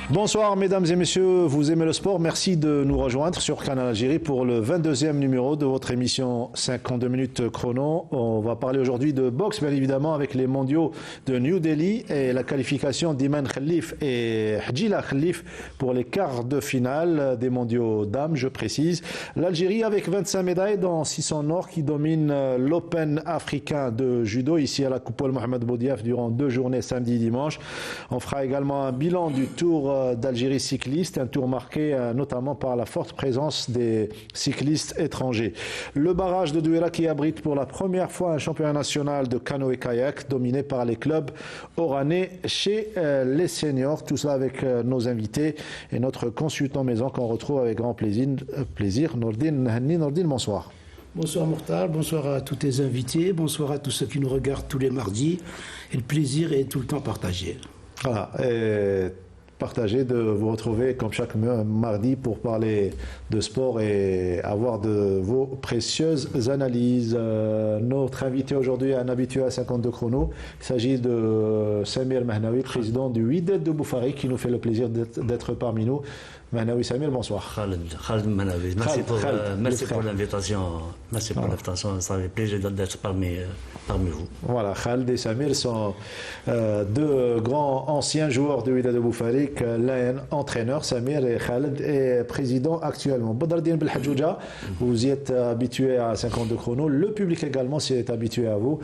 Bonsoir mesdames et messieurs, vous aimez le sport, merci de nous rejoindre sur Canal Algérie pour le 22e numéro de votre émission 52 minutes chrono. On va parler aujourd'hui de boxe bien évidemment avec les mondiaux de New Delhi et la qualification d'Iman Khalif et Hadjila Khalif pour les quarts de finale des mondiaux dames, je précise. L'Algérie avec 25 médailles dans 600 or qui domine l'Open africain de judo ici à la Coupole Mohamed Boudiaf durant 2 journées samedi et dimanche. On fera également un bilan du tour d'Algérie cycliste, un tour marqué notamment par la forte présence des cyclistes étrangers. Le barrage de Douala qui abrite pour la première fois un championnat national de canoë-kayak dominé par les clubs oranais chez les seniors. Tout cela avec nos invités et notre consultant maison qu'on retrouve avec grand plaisir. Nordine Hanni. Nordine, bonsoir. Bonsoir Mokhtar, bonsoir à tous tes invités, bonsoir à tous ceux qui nous regardent tous les mardis. Et le plaisir est tout le temps partagé. Voilà. Partager de vous retrouver comme chaque mardi pour parler de sport et avoir de vos précieuses analyses. Notre invité aujourd'hui est un habitué à 52 chrono. Il s'agit de Samir Mahnaoui, président du Wydad de Boufari, qui nous fait le plaisir d'être parmi nous. Mahnaoui Samir, bonsoir. Khaled Mahnaoui, merci pour l'invitation. Merci pour l'invitation, ça fait plaisir d'être parmi vous. Voilà, Khaled et Samir sont deux grands anciens joueurs du Wydad de Boufari. L'un entraîneur, Samir, et Khaled est président actuellement. Badardine Belhadjouja, vous y êtes habitué à 52 chrono. Le public également s'y est habitué à vous.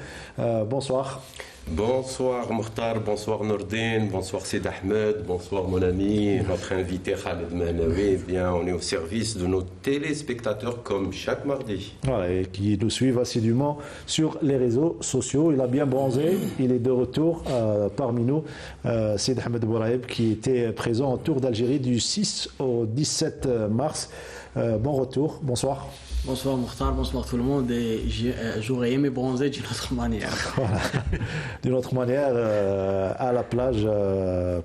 Bonsoir. Bonsoir Mokhtar, bonsoir Nordine, bonsoir Sid Ahmed, bonsoir mon ami, notre invité Khaled Mahnaoui. Bien, on est au service de nos téléspectateurs comme chaque mardi. Voilà, et qui nous suivent assidûment sur les réseaux sociaux. Il a bien bronzé, il est de retour parmi nous. Sid Ahmed Bouraïb qui était présent au Tour d'Algérie du 6 au 17 mars. Bon retour, bonsoir. Bonsoir Mokhtar, bonsoir tout le monde. Et j'aurais aimé bronzer d'une autre manière. Voilà. D'une autre manière, à la plage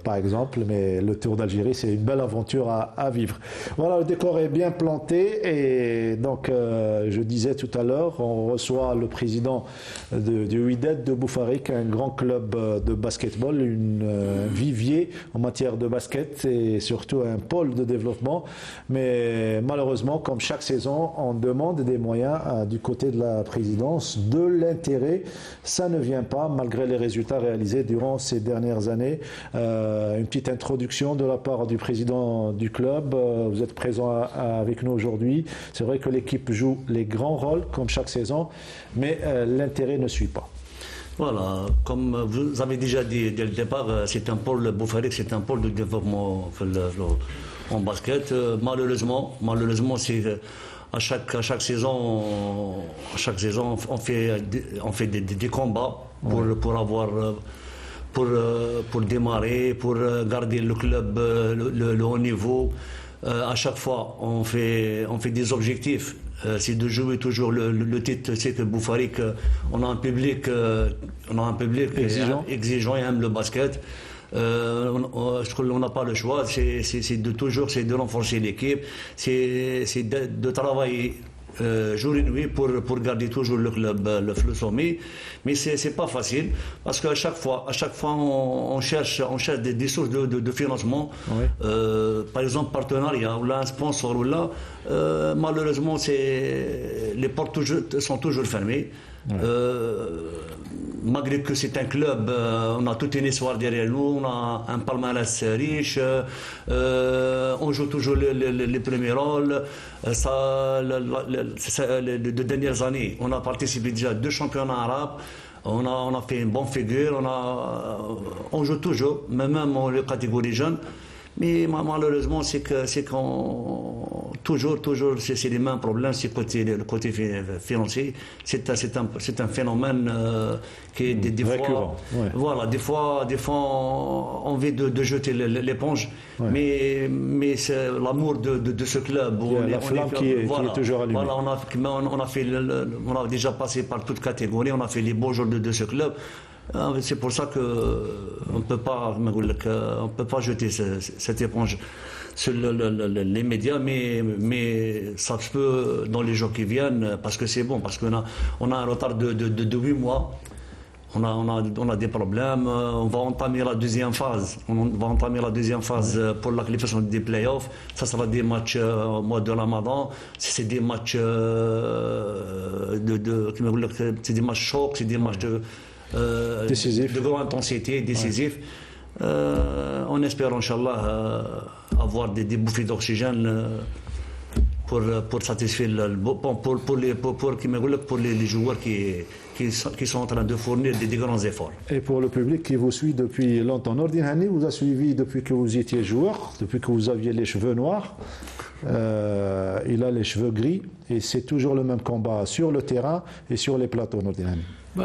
par exemple, mais le Tour d'Algérie, c'est une belle aventure à vivre. Voilà, le décor est bien planté et donc je disais tout à l'heure, on reçoit le président du Wydad de Boufarik, un grand club de basketball, un vivier en matière de basket et surtout un pôle de développement. Mais malheureusement, comme chaque saison, on demande des moyens du côté de la présidence, de l'intérêt. Ça ne vient pas malgré les résultats réalisés durant ces dernières années. Une petite introduction de la part du président du club. Vous êtes présent avec nous aujourd'hui. C'est vrai que l'équipe joue les grands rôles comme chaque saison, mais l'intérêt ne suit pas. Voilà, comme vous avez déjà dit dès le départ, c'est un pôle Boufarik, c'est un pôle de développement en basket. Malheureusement, c'est à chaque saison, on fait des combats pour démarrer, pour garder le club le haut niveau. À chaque fois, on fait des objectifs. C'est de jouer toujours le titre. C'est que Boufarik, on a un public exigeant et aime le basket. Je trouve qu'on n'a pas le choix, c'est de renforcer l'équipe, c'est de travailler jour et nuit pour garder toujours le club le sommet, mais c'est pas facile parce qu'à chaque fois on cherche des sources de financement, oui. Par exemple partenariat ou là un sponsor ou là, malheureusement les portes sont toujours fermées. Oui. Malgré que c'est un club, on a toute une histoire derrière nous, on a un palmarès riche, on joue toujours les premiers rôles. Les 2 dernières années, on a participé déjà à 2 championnats arabes. On a fait une bonne figure, on joue toujours, même en catégorie jeune. Mais malheureusement, c'est qu'on toujours c'est les mêmes problèmes, c'est le côté financier. C'est un phénomène qui est des fois, ouais. Voilà, des fois on a envie de jeter l'éponge, ouais. mais c'est l'amour de ce club. La flamme qui est toujours allumée. Voilà, on a déjà passé par toute catégorie, on a fait les beaux jours de ce club. C'est pour ça qu'on ne peut pas jeter cette éponge. sur les médias, mais ça se peut dans les jours qui viennent, parce que c'est bon, parce qu'on a un retard de 8 mois. On a des problèmes. On va entamer la deuxième phase. Pour la qualification des playoffs. Ça sera des matchs au mois de Ramadan. C'est des matchs c'est des matchs chocs, c'est des matchs décisifs, de grande intensité, décisifs. On espère, Inch'Allah, avoir des bouffées d'oxygène pour satisfaire pour les joueurs qui sont en train de fournir des grands efforts. Et pour le public qui vous suit depuis longtemps, Nordine Hani vous a suivi depuis que vous étiez joueur, depuis que vous aviez les cheveux noirs. Il a les cheveux gris et c'est toujours le même combat sur le terrain et sur les plateaux, Nordine Hani.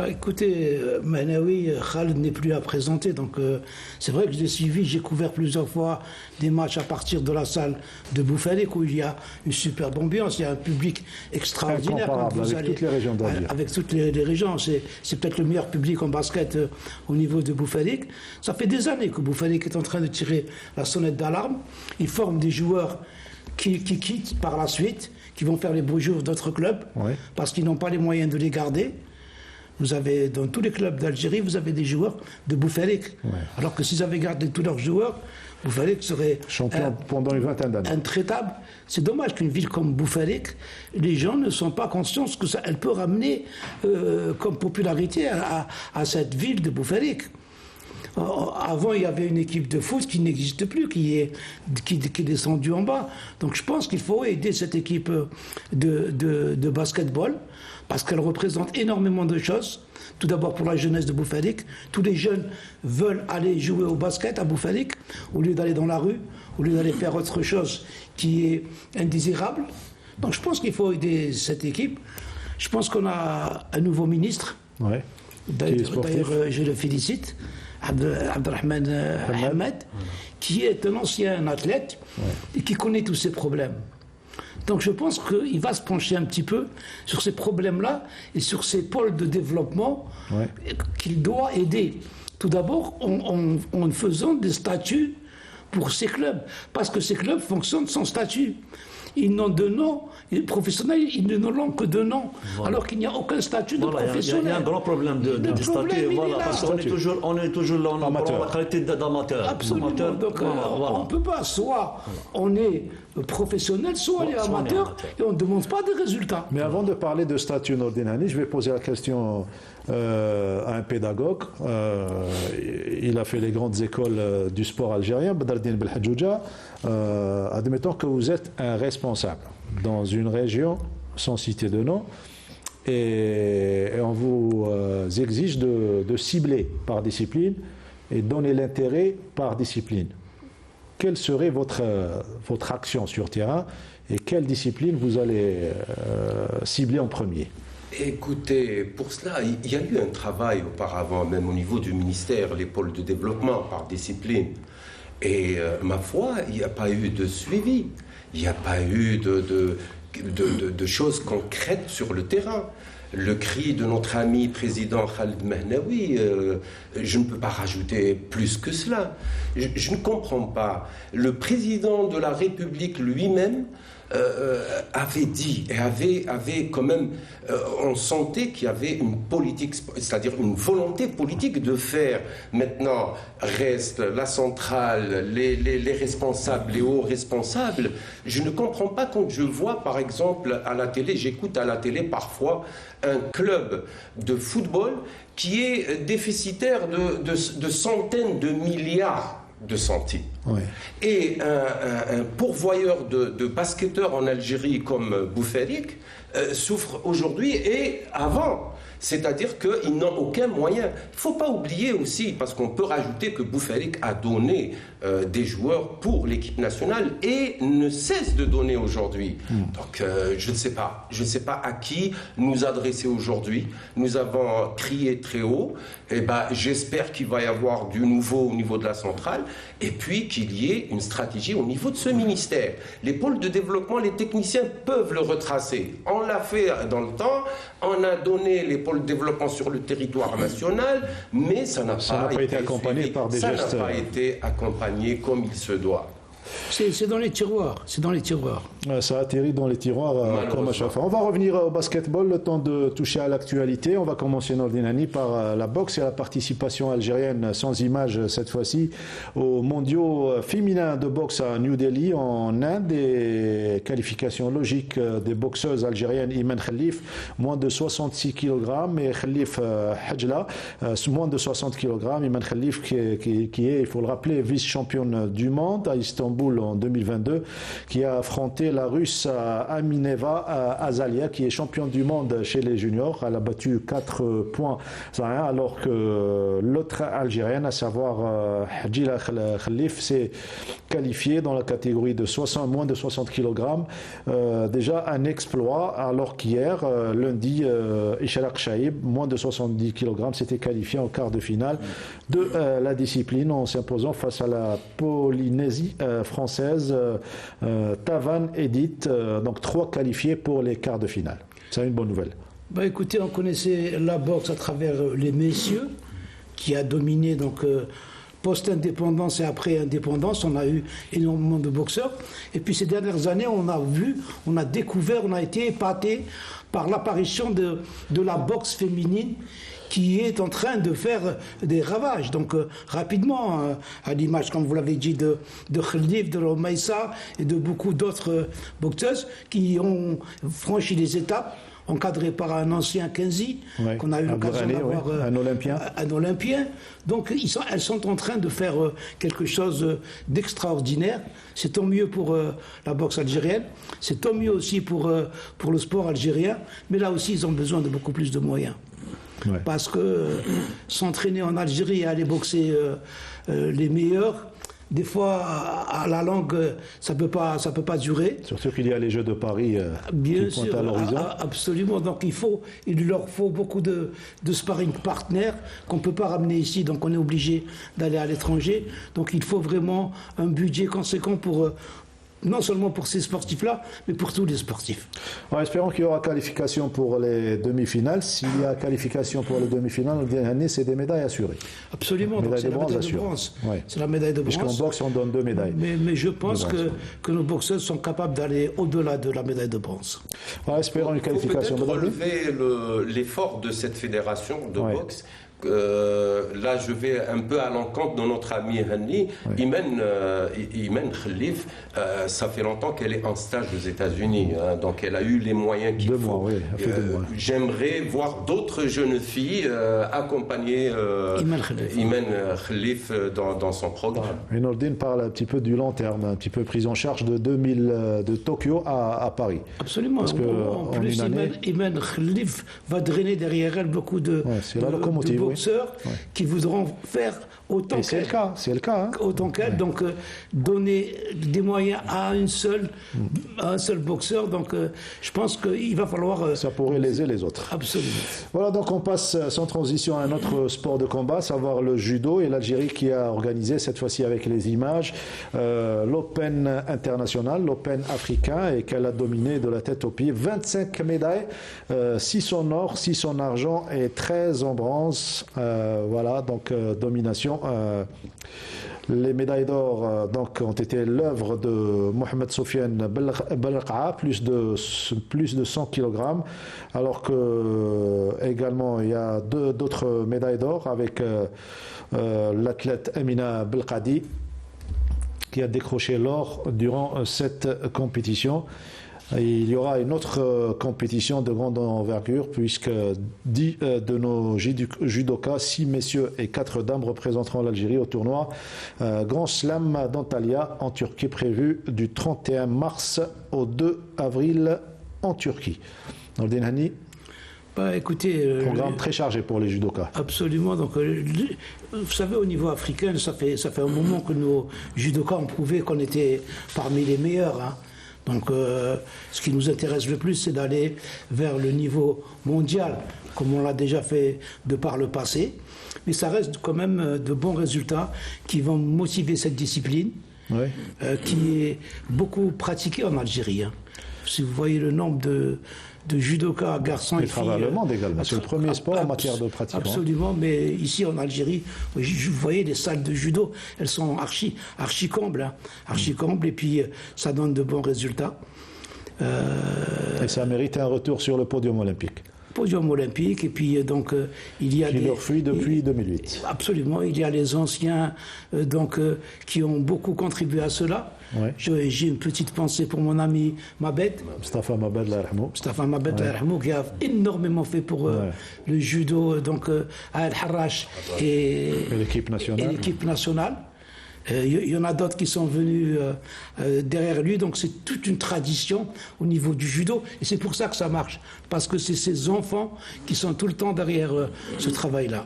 Écoutez, Manaoui, Khaled n'est plus à présenter, donc c'est vrai que je l'ai suivi, j'ai couvert plusieurs fois des matchs à partir de la salle de Boufalik où il y a une superbe ambiance, il y a un public extraordinaire. Toutes les régions d'Alger. Avec toutes les régions, c'est peut-être le meilleur public en basket au niveau de Boufalik. Ça fait des années que Boufalik est en train de tirer la sonnette d'alarme. Il forme des joueurs qui quittent par la suite, qui vont faire les beaux jours d'autres clubs, parce qu'ils n'ont pas les moyens de les garder. Vous avez, dans tous les clubs d'Algérie, vous avez des joueurs de Boufalik. Alors que s'ils avaient gardé tous leurs joueurs, Boufalik serait champion pendant une vingtaine d'années. Intraitable. C'est dommage qu'une ville comme Boufalik, les gens ne sont pas conscients que elle peut ramener comme popularité à cette ville de Boufalik. Avant, il y avait une équipe de foot qui n'existe plus, qui est descendue en bas. Donc je pense qu'il faut aider cette équipe de basketball, parce qu'elle représente énormément de choses. Tout d'abord pour la jeunesse de Boufalik. Tous les jeunes veulent aller jouer au basket à Boufalik, au lieu d'aller dans la rue, au lieu d'aller faire autre chose qui est indésirable. Donc je pense qu'il faut aider cette équipe. Je pense qu'on a un nouveau ministre. D'ailleurs, je le félicite. Abdelrahman Ahmed, qui est un ancien athlète et qui connaît tous ces problèmes. Donc je pense qu'il va se pencher un petit peu sur ces problèmes-là et sur ces pôles de développement qu'il doit aider. Tout d'abord en faisant des statuts pour ces clubs, parce que ces clubs fonctionnent sans statut. Ils n'ont de nom, les professionnels, ils ne l'ont que de nom, alors qu'il n'y a aucun statut de professionnel. Il y a un grand problème de statut, parce qu'on est toujours là, on a la qualité d'amateur. Absolument, donc on ne peut pas, soit on est professionnel, soit on est amateur, et on ne demande pas de résultats. Mais avant de parler de statut Nordine Hani, je vais poser la question à un pédagogue. Il a fait les grandes écoles du sport algérien, Badardine Belhadjouja. Admettons que vous êtes un responsable dans une région, sans citer de nom, et on vous exige de cibler par discipline et donner l'intérêt par discipline. Quelle serait votre action sur terrain et quelle discipline vous allez cibler en premier? Écoutez, pour cela, il y a eu un travail auparavant, même au niveau du ministère, les pôles de développement par discipline. Et ma foi, il n'y a pas eu de suivi, il n'y a pas eu de choses concrètes sur le terrain. Le cri de notre ami président Khaled Mehnaoui, je ne peux pas rajouter plus que cela. Je ne comprends pas. Le président de la République lui-même avait dit et avait quand même, on sentait qu'il y avait une politique, c'est-à-dire une volonté politique de faire. Maintenant, reste la centrale, les responsables, les hauts responsables. Je ne comprends pas quand je vois, par exemple, à la télé, j'écoute à la télé parfois un club de football qui est déficitaire de centaines de milliards de centimes. Et un pourvoyeur de basketteurs en Algérie comme Boufalik souffre aujourd'hui et avant. C'est-à-dire qu'ils n'ont aucun moyen. Il ne faut pas oublier aussi, parce qu'on peut rajouter que Boufalik a donné des joueurs pour l'équipe nationale et ne cesse de donner aujourd'hui. Donc je ne sais pas. Je ne sais pas à qui nous adresser aujourd'hui. Nous avons crié très haut. Et j'espère qu'il va y avoir du nouveau au niveau de la centrale et puis qu'il y ait une stratégie au niveau de ce ministère. Les pôles de développement, les techniciens peuvent le retracer. On l'a fait dans le temps. On a donné les pôles de développement sur le territoire national, mais ça n'a pas été accompagné par des gestes. Ça n'a pas été accompagné comme il se doit. C'est dans les tiroirs, c'est dans les tiroirs. Ça atterrit dans les tiroirs comme à chaque fois. On va revenir au basketball, le temps de toucher à l'actualité. On va commencer, Nordine Hani, par la boxe et la participation algérienne sans image cette fois-ci aux mondiaux féminins de boxe à New Delhi en Inde. Des qualifications logiques des boxeuses algériennes Iman Khalif, moins de 66 kg, et Khalif Hajla, moins de 60 kg. Iman Khalif qui est, il faut le rappeler, vice-championne du monde à Istanbul en 2022, qui a affronté la Russe Amineva Azalia, qui est championne du monde chez les juniors. Elle a battu 4 points à 1, alors que l'autre Algérienne, à savoir Hadjila Khalif, s'est qualifiée dans la catégorie de moins de 60 kg. Déjà un exploit, alors qu'hier, lundi, Ishraq Shaib, moins de 70 kg, s'était qualifié en quart de finale de la discipline en s'imposant face à la Polynésie française Tavan Edith, donc 3 qualifiés pour les quarts de finale. C'est une bonne nouvelle. Bah écoutez, on connaissait la boxe à travers les messieurs, qui a dominé donc post-indépendance et après indépendance. On a eu énormément de boxeurs. Et puis ces dernières années, on a vu, on a découvert, on a été épaté par l'apparition de la boxe féminine, qui est en train de faire des ravages. Donc rapidement, à l'image, comme vous l'avez dit, de Khalif, de Romaïssa et de beaucoup d'autres boxeuses qui ont franchi les étapes, encadré par un ancien Kenzi, qu'on a eu l'occasion d'avoir, un Olympien. Un Olympien. Donc elles sont en train de faire quelque chose d'extraordinaire. C'est tant mieux pour la boxe algérienne, c'est tant mieux aussi pour le sport algérien, mais là aussi ils ont besoin de beaucoup plus de moyens. Ouais. Parce que s'entraîner en Algérie et aller boxer les meilleurs, des fois, à la longue, ça peut pas durer. Surtout qu'il y a les Jeux de Paris bien qui sûr, pointent à l'horizon. Absolument. Donc il leur faut beaucoup de sparring partners qu'on ne peut pas ramener ici. Donc on est obligé d'aller à l'étranger. Donc il faut vraiment un budget conséquent pour non seulement pour ces sportifs-là, mais pour tous les sportifs. Ouais, espérons qu'il y aura qualification pour les demi-finales. S'il y a qualification pour les demi-finales, c'est des médailles assurées. Absolument, c'est la médaille de bronze. Ouais. C'est la médaille de bronze. Puisqu'en boxe, on donne 2 médailles. Mais je pense que nos boxeurs sont capables d'aller au-delà de la médaille de bronze. Ouais, espérons une qualification. Il faut peut-être relever l'effort de cette fédération de boxe. Là, je vais un peu à l'encontre de notre ami Hani. Iman Khalif, ça fait longtemps qu'elle est en stage aux États-Unis, hein, donc elle a eu les moyens qu'il faut. J'aimerais voir d'autres jeunes filles accompagner Iman Khalif dans son programme. Et Nordine parle un petit peu du long terme, un petit peu prise en charge de Tokyo à Paris. Absolument. Parce que en plus, Iman Khalif va drainer derrière elle beaucoup de boxeurs qui voudront faire autant qu'elle. C'est le cas. Hein. Autant qu'elle. Donc, donner des moyens à un seul boxeur. Donc, je pense qu'il va falloir. Ça pourrait léser les autres. Absolument. Voilà, donc on passe sans transition à un autre sport de combat, à savoir le judo, et l'Algérie qui a organisé, cette fois-ci avec les images, l'Open international, l'Open africain, et qu'elle a dominé de la tête aux pieds. 25 médailles, 6 en or, 6 en argent et 13 en bronze. Voilà, donc domination. Les médailles d'or ont été l'œuvre de Mohamed Soufiane Belqa, plus de 100 kg, alors que également il y a d'autres médailles d'or avec l'athlète Amina Belqadi qui a décroché l'or durant cette compétition. Il y aura une autre compétition de grande envergure puisque 10 de nos judokas, 6 messieurs et 4 dames représenteront l'Algérie au tournoi Grand Slam d'Antalya en Turquie, prévu du 31 mars au 2 avril en Turquie. Nordine Hani. Écoutez, programme très chargé pour les judokas. Absolument. Donc, vous savez, au niveau africain, ça fait un moment que nos judokas ont prouvé qu'on était parmi les meilleurs. Hein. Donc, ce qui nous intéresse le plus, c'est d'aller vers le niveau mondial, comme on l'a déjà fait de par le passé. Mais ça reste quand même de bons résultats qui vont motiver cette discipline, qui est beaucoup pratiquée en Algérie. Hein. Si vous voyez le nombre de judokas, garçons et Et filles. travers le monde également. C'est le premier sport en matière de pratiquants. Absolument, mais ici en Algérie, vous voyez les salles de judo, elles sont archi combles, hein, archi combles, et puis ça donne de bons résultats. Et ça mérite un retour sur le podium olympique. Podium olympique, et puis donc il y a Qui leur fuit depuis 2008. Absolument, il y a les anciens qui ont beaucoup contribué à cela. Ouais. J'ai une petite pensée pour mon ami Mabed. Mustafa Mabed Larahmou. Mustafa Mabed Larahmou, qui a énormément fait pour le judo, donc à El Harrach et l'équipe nationale. Il y en a d'autres qui sont venus derrière lui, donc c'est toute une tradition au niveau du judo, et c'est pour ça que ça marche, parce que c'est ces enfants qui sont tout le temps derrière ce travail-là.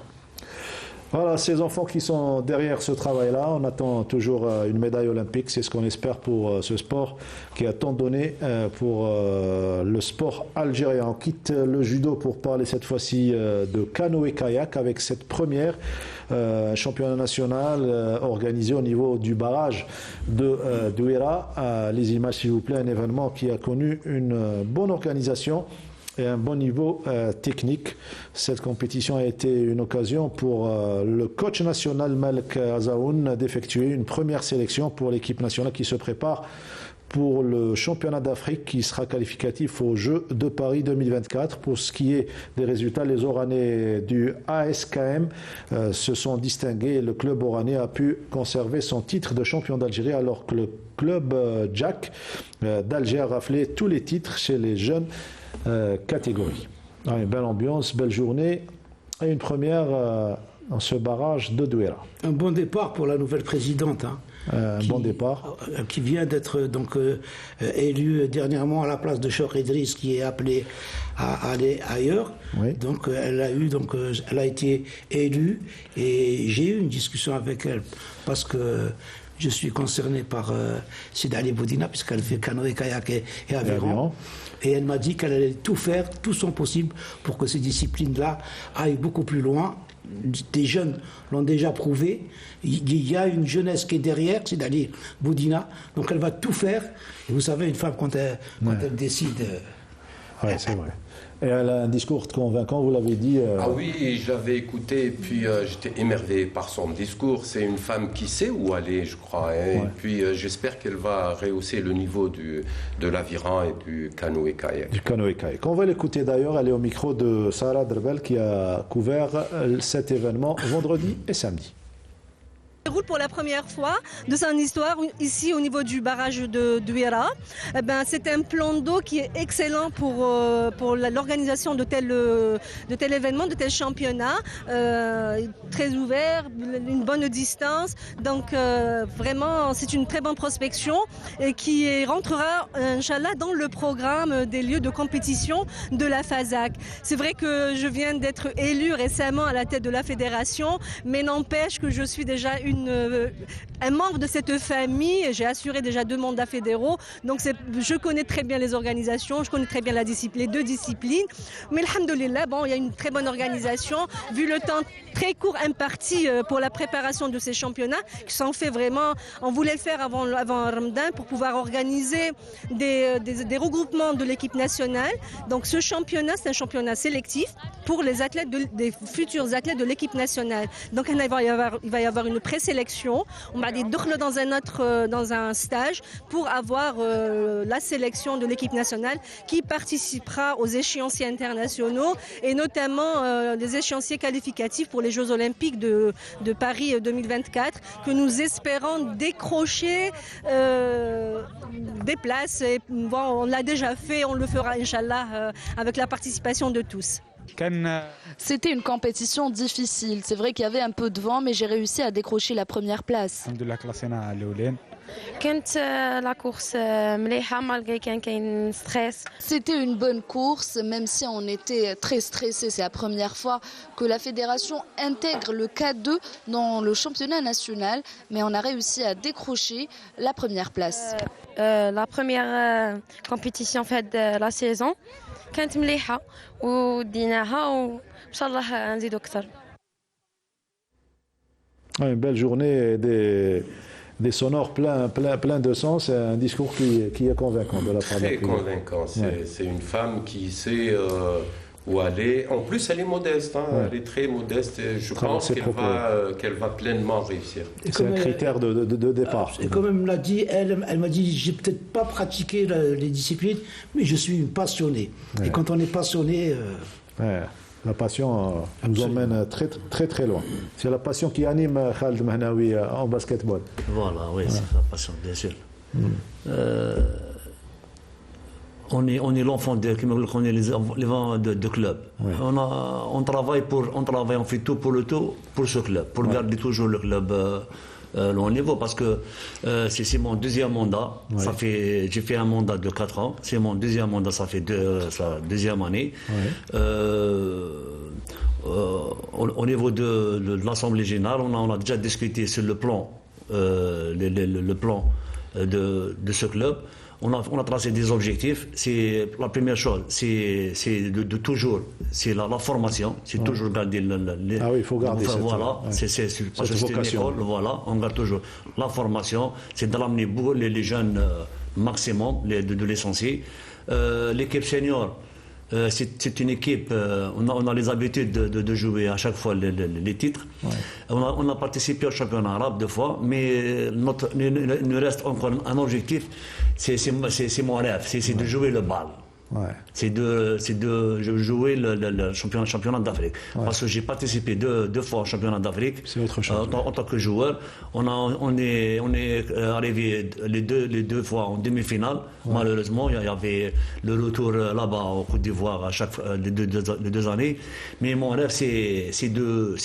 Voilà, ces enfants qui sont derrière ce travail-là, on attend toujours une médaille olympique, c'est ce qu'on espère pour ce sport qui a tant donné pour le sport algérien. On quitte le judo pour parler cette fois-ci de canoë-kayak avec cette première championnat national organisé au niveau du barrage de Douira. Les images s'il vous plaît, un événement qui a connu une bonne organisation et un bon niveau technique. Cette compétition a été une occasion pour le coach national Malek Azaoun d'effectuer une première sélection pour l'équipe nationale qui se prépare pour le championnat d'Afrique qui sera qualificatif aux Jeux de Paris 2024. Pour ce qui est des résultats, les Oranais du ASKM se sont distingués et le club oranais a pu conserver son titre de champion d'Algérie alors que le club Jack d'Alger a raflé tous les titres chez les jeunes catégorie. Une belle ambiance, belle journée et une première dans ce barrage de Douira. Un bon départ pour la nouvelle présidente. Hein, bon départ. Qui vient d'être donc élue dernièrement à la place de Chor Idriss, qui est appelé à aller ailleurs. Oui. Donc elle a été élue et j'ai eu une discussion avec elle parce que je suis concerné par Sidi Ali Boudina, puisqu'elle fait canoë, kayak et aviron. Et elle m'a dit qu'elle allait tout faire, tout son possible, pour que ces disciplines-là aillent beaucoup plus loin. Des jeunes l'ont déjà prouvé. Il y a une jeunesse qui est derrière, Sidi Ali Boudina. Donc elle va tout faire. Et vous savez, une femme, quand elle décide... Oui, c'est vrai. Et elle a un discours convaincant, vous l'avez dit. Ah oui, je l'avais écouté et puis j'étais émerveillé par son discours. C'est une femme qui sait où aller, je crois. Hein. Ouais. Et puis j'espère qu'elle va rehausser le niveau de l'aviron et du canoë-kayak. Du canoë-kayak. On va l'écouter d'ailleurs, elle est au micro de Sarah Drbel qui a couvert cet événement vendredi et samedi. Roule pour la première fois de son histoire ici au niveau du barrage de Douira. C'est un plan d'eau qui est excellent pour l'organisation de tel événement, de tel championnat. Très ouvert, une bonne distance. Donc vraiment, c'est une très bonne prospection et qui rentrera, Inch'Allah, dans le programme des lieux de compétition de la FASAC. C'est vrai que je viens d'être élue récemment à la tête de la fédération, mais n'empêche que je suis déjà un membre de cette famille. J'ai assuré déjà 2 mandats fédéraux, donc je connais très bien les organisations, je connais très bien les 2 disciplines, mais alhamdoulilah, il y a une très bonne organisation vu le temps très court imparti pour la préparation de ces championnats qui sont faits vraiment, on voulait le faire avant Ramadan pour pouvoir organiser des regroupements de l'équipe nationale. Donc ce championnat, c'est un championnat sélectif pour les athlètes des futurs athlètes de l'équipe nationale. Donc il va y avoir une présélection, on va aller dans un stage pour avoir la sélection de l'équipe nationale qui participera aux échéanciers internationaux et notamment les échéanciers qualificatifs pour les Jeux Olympiques de Paris 2024 que nous espérons décrocher des places. Et, on l'a déjà fait, on le fera Inch'Allah avec la participation de tous. C'était une compétition difficile. C'est vrai qu'il y avait un peu de vent, mais j'ai réussi à décrocher la première place. La course malgré qu'il y ait un stress. C'était une bonne course, même si on était très stressé. C'est la première fois que la fédération intègre le K2 dans le championnat national, mais on a réussi à décrocher la première place. La première compétition faite de la saison كانت مليحة وديناها وإن شاء الله نزيدو أكثر. Une belle journée et des sonores plein de sens, c'est un discours qui est convaincant de la part de la Très convaincant. C'est une femme qui sait où aller. En plus, elle est modeste. Elle est très modeste. Et je pense qu'elle va pleinement réussir. C'est un critère de départ. Et comme elle me l'a dit, elle m'a dit, j'ai peut-être pas pratiqué les disciplines, mais je suis une passionnée. Et quand on est passionné... La passion nous emmène très très loin. C'est la passion qui anime Khaled Mahnaoui en basketball. Voilà, oui, c'est la passion, bien sûr. On est l'enfant on est les vents de club. On fait tout pour ce club, pour garder toujours le club le haut niveau, parce que c'est mon deuxième mandat. J'ai fait un mandat de 4 ans. C'est mon deuxième mandat, ça fait sa deuxième année. Au niveau de l'Assemblée générale, on a déjà discuté sur le plan, le plan de ce club. On a tracé des objectifs. C'est la première chose, c'est de toujours, c'est la formation, c'est toujours garder il faut garder cette parce que c'est une école, voilà, on garde toujours la formation, c'est de l'amener les jeunes maximum, de l'essentiel. L'équipe senior, c'est une équipe, on a les habitudes de jouer à chaque fois les titres. On a participé au championnat arabe 2 fois, mais il nous reste encore un objectif, c'est mon rêve, c'est de jouer le bal. C'est de jouer le championnat d'Afrique. Parce que j'ai participé 2 fois au championnat d'Afrique en tant que joueur. On est arrivé les deux fois en demi-finale. Malheureusement, il y avait le retour là-bas au Côte d'Ivoire à chaque les deux années. Mais mon rêve, c'est de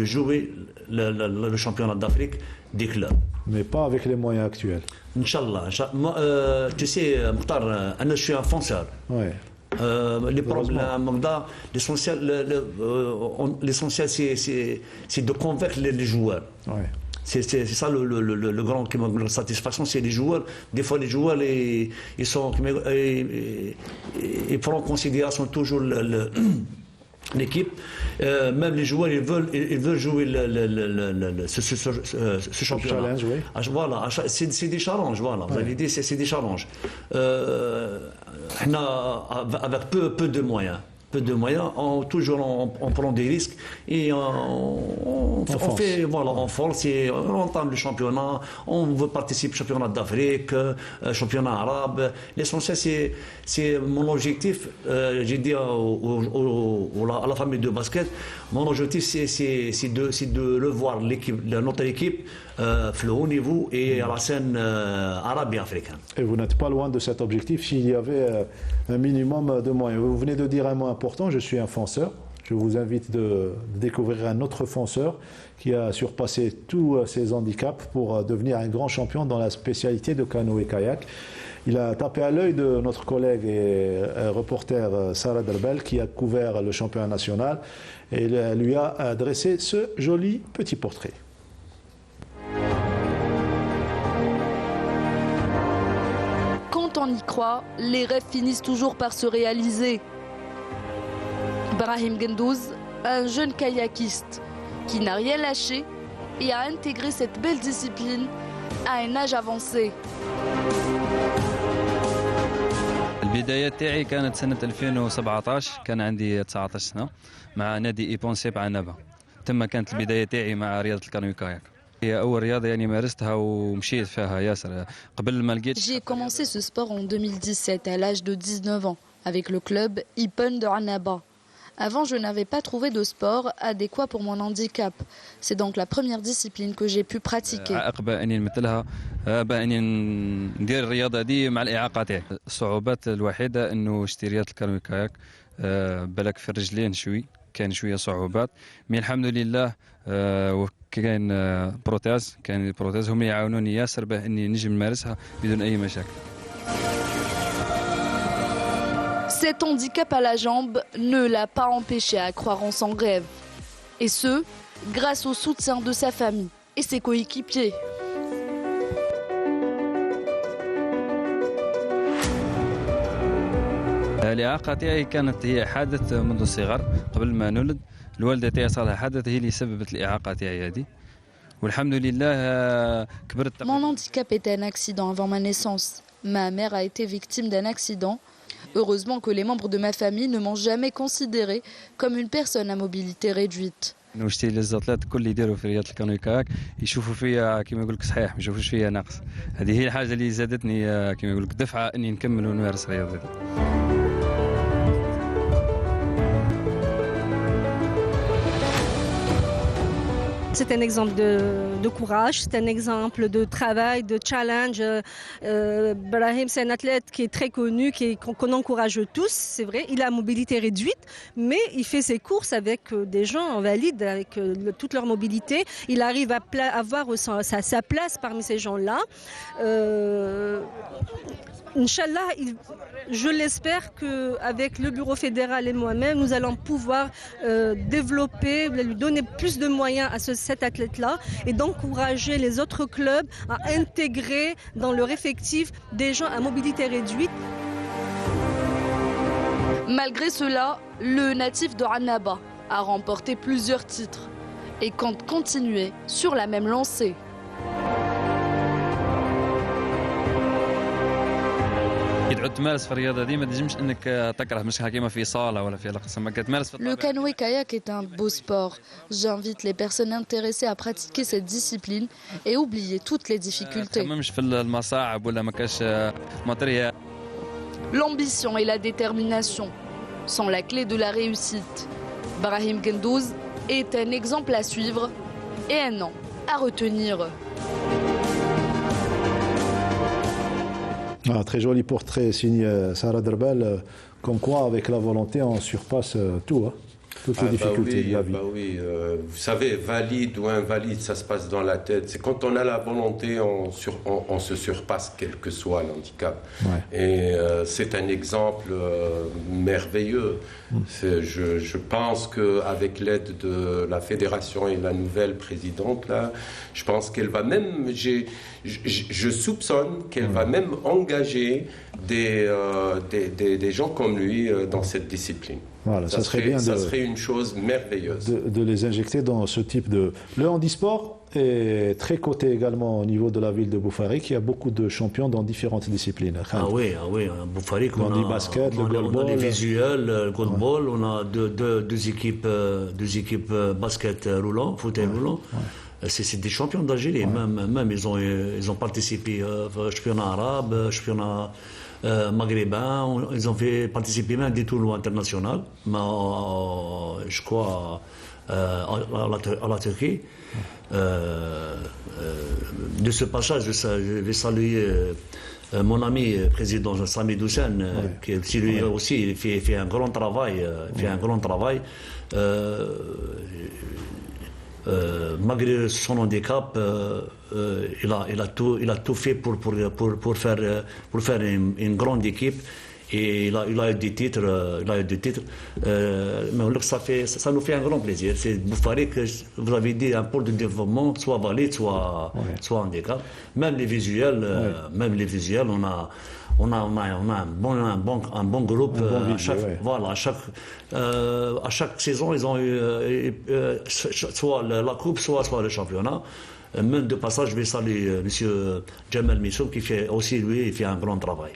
jouer le championnat d'Afrique des clubs. Mais pas avec les moyens actuels. Inch'Allah. Tu sais, Mokhtar, je suis un fonceur. Les problèmes, l'essentiel, c'est de convaincre les joueurs. C'est ça le grand qui me satisfaction, c'est les joueurs. Des fois, les joueurs, ils prennent en considération toujours l'équipe. Même les joueurs, ils veulent jouer ce championnat. Voilà, c'est des challenges. Voilà, vous avez dit, c'est des challenges. Avec peu de moyens. On prend des risques et on force et on entame le championnat. On veut participer au championnat d'Afrique, championnat arabe. L'essentiel, c'est mon objectif. J'ai dit à la famille de basket, mon objectif, c'est de revoir notre équipe le haut niveau et à la scène arabe et africaine. Et vous n'êtes pas loin de cet objectif s'il y avait un minimum de moyens. Vous venez de dire un mot important, je suis un fonceur. Je vous invite de découvrir un autre fonceur qui a surpassé tous ses handicaps pour devenir un grand champion dans la spécialité de canoë-kayak. Il a tapé à l'œil de notre collègue et reporter Sarah Derbel qui a couvert le championnat national et lui a dressé ce joli petit portrait. Quand on y croit, les rêves finissent toujours par se réaliser. Brahim Gendouz, un jeune kayakiste qui n'a rien lâché et a intégré cette belle discipline à un âge avancé. البداية تاعي كانت سنة 2017 كان عندي 19 سنة مع نادي إيبونسيب عنابة. تم كانت البداية تاعي مع رياضة الكانو كاياك. هي أول رياضة يعني مارستها ومشيت فيها ياسر قبل ما لقيت. J'ai commencé ce sport en 2017 à l'âge de 19 ans avec le club Ipen de Annaba. Avant, je n'avais pas trouvé de sport adéquat pour mon handicap. C'est donc la première discipline que j'ai pu pratiquer. عقبة أني نمثلها بأني ندير الرياضة دي مع الإعاقة تاعي. الصعوبات الوحيدة إنه اشتريت الكانو كاياك بالك في الرجلين كان شوية صعوبات. من الحمد لله كان بروتاز هم يعاونوني ياسر باه إني نجم نمارسها بدون أي مشاكل. Cet handicap à la jambe ne l'a pas empêché à croire en son rêve. Et ce, grâce au soutien de sa famille et ses coéquipiers. الإعاقة تاعي كانت هي حادث منذ الصغر قبل ما نولد. الوالدة تاعي صار لها حادث هي اللي سببت الإعاقة تاعي هذه. والحمد لله كبرت. Mon handicap était un accident avant ma naissance. Ma mère a été victime d'un accident. Heureusement que les membres de ma famille ne m'ont jamais considérée comme une personne à mobilité réduite. وشتي الزطلات الكل يديروا في رياضه الكانو كاك يشوفوا فيا كما يقول لك صحيح ما يشوفوش فيا ناقص. هذه هي الحاجه اللي زادتني كما يقول لك دفعه اني نكمل ونمارس الرياضه دي. C'est un exemple de courage, c'est un exemple de travail, de challenge. Brahim, c'est un athlète qui est très connu, qu'on encourage tous, c'est vrai. Il a mobilité réduite, mais il fait ses courses avec des gens valides, avec toute leur mobilité. Il arrive à avoir sa place parmi ces gens-là. Inch'Allah, je l'espère qu'avec le bureau fédéral et moi-même, nous allons pouvoir développer, lui donner plus de moyens à cet athlète-là et d'encourager les autres clubs à intégrer dans leur effectif des gens à mobilité réduite. Malgré cela, le natif de Annaba a remporté plusieurs titres et compte continuer sur la même lancée. Le canoë-kayak est un beau sport. J'invite les personnes intéressées à pratiquer cette discipline et oublier toutes les difficultés. L'ambition et la détermination sont la clé de la réussite. Brahim Gendouz est un exemple à suivre et un nom à retenir. Très joli portrait signé Sarah Derbel, comme quoi avec la volonté on surpasse tout, hein, toutes les difficultés de la vie. Oui. Vous savez, valide ou invalide, ça se passe dans la tête. C'est quand on a la volonté, on se surpasse quel que soit l'handicap. Ouais. Et c'est un exemple merveilleux. Je pense qu'avec l'aide de la fédération et la nouvelle présidente, là, je pense qu'elle va même... Je soupçonne qu'elle va même engager des gens comme lui dans cette discipline. Voilà, ça serait une chose merveilleuse. De les injecter dans ce type de... Le handisport est très coté également au niveau de la ville de Boufarik. Il y a beaucoup de champions dans différentes disciplines. Ah oui, Boufarik, on a basket, le goalball. On a les visuels, le goalball, on a deux équipes basket roulant, fauteuil roulant. Ouais. C'est des champions d'Algérie, même ils ont participé au championnat arabe, championnat maghrébin, ils ont fait participer même à des tournois internationaux, je crois à la Turquie. De ce passage, je vais saluer mon ami président Sami Doussen, qui lui aussi fait un grand travail, malgré son handicap, il a tout fait pour faire une grande équipe. Et il a eu des titres, mais ça nous fait un grand plaisir. C'est Boufarik, vous avez dit, un pôle de développement, soit valide, soit handicap. Même les visuels, on a un bon groupe. À chaque saison, ils ont eu soit la coupe, soit le championnat. Même de passage, je vais saluer M. Jamal Missoub qui fait aussi, lui, il fait un grand travail.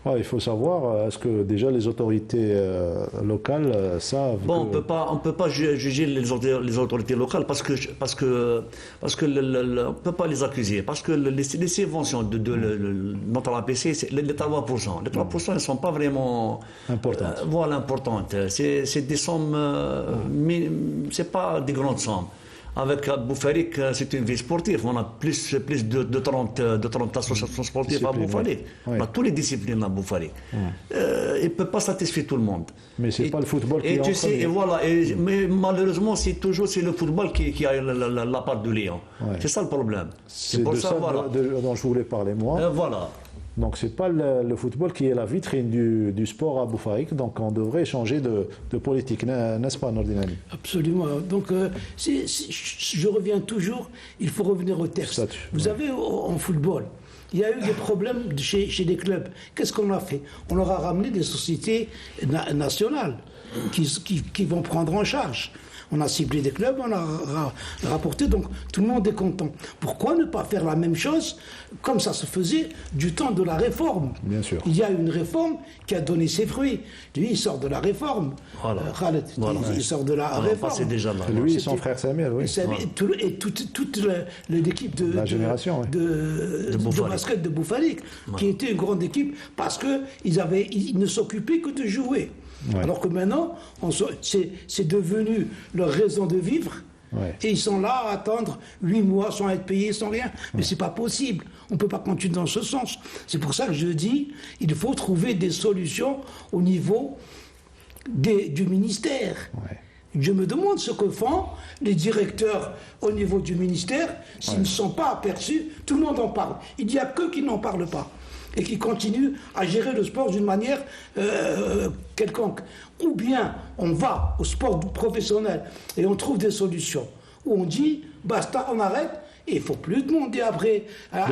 Ouais, il faut savoir, est-ce que déjà les autorités locales savent... Bon, on ne peut pas juger les autorités locales parce que on ne peut pas les accuser. Parce que les subventions de notre APC, les 3%. Les 3% ne sont pas vraiment... importantes. Importantes. C'est des sommes... c'est pas des grandes sommes. Avec Boufarik, c'est une ville sportive. On a plus de 30 associations sportives à Boufarik. On a toutes les disciplines à Boufarik. Il ne peut pas satisfaire tout le monde. Mais ce n'est pas le football qui est en premier. Mais malheureusement, c'est le football qui a la part de Lyon. Ouais. C'est ça le problème. C'est pour ça dont je voulais parler, moi. Voilà. Donc ce n'est pas le football qui est la vitrine du sport à Boufarik, donc on devrait changer de politique, n'est-ce pas, Nordinani? Absolument. Donc je reviens toujours, il faut revenir au texte. Vous avez en football, il y a eu des problèmes chez des clubs. Qu'est-ce qu'on a fait? On leur a ramené des sociétés nationales qui vont prendre en charge. On a ciblé des clubs, on a rapporté, donc tout le monde est content. Pourquoi ne pas faire la même chose comme ça se faisait du temps de la réforme? Bien sûr. Il y a une réforme qui a donné ses fruits. Lui, il sort de la réforme. Voilà. Khaled, il sort de la réforme. C'est déjà là. Lui et son frère Samir, oui. Et toute l'équipe la génération, de basket de Boufalik, qui était une grande équipe parce qu'ils ne s'occupaient que de jouer. Ouais. Alors que maintenant, c'est devenu leur raison de vivre. Ouais. Et ils sont là à attendre 8 mois sans être payés, sans rien. Mais c'est pas possible. On ne peut pas continuer dans ce sens. C'est pour ça que je dis, il faut trouver des solutions au niveau du ministère. Ouais. Je me demande ce que font les directeurs au niveau du ministère s'ils ne sont pas aperçus. Tout le monde en parle. Il n'y a qu'eux qui n'en parlent pas et qui continuent à gérer le sport d'une manière quelconque. Ou bien on va au sport professionnel et on trouve des solutions. Où on dit, basta, on arrête, et il ne faut plus demander après à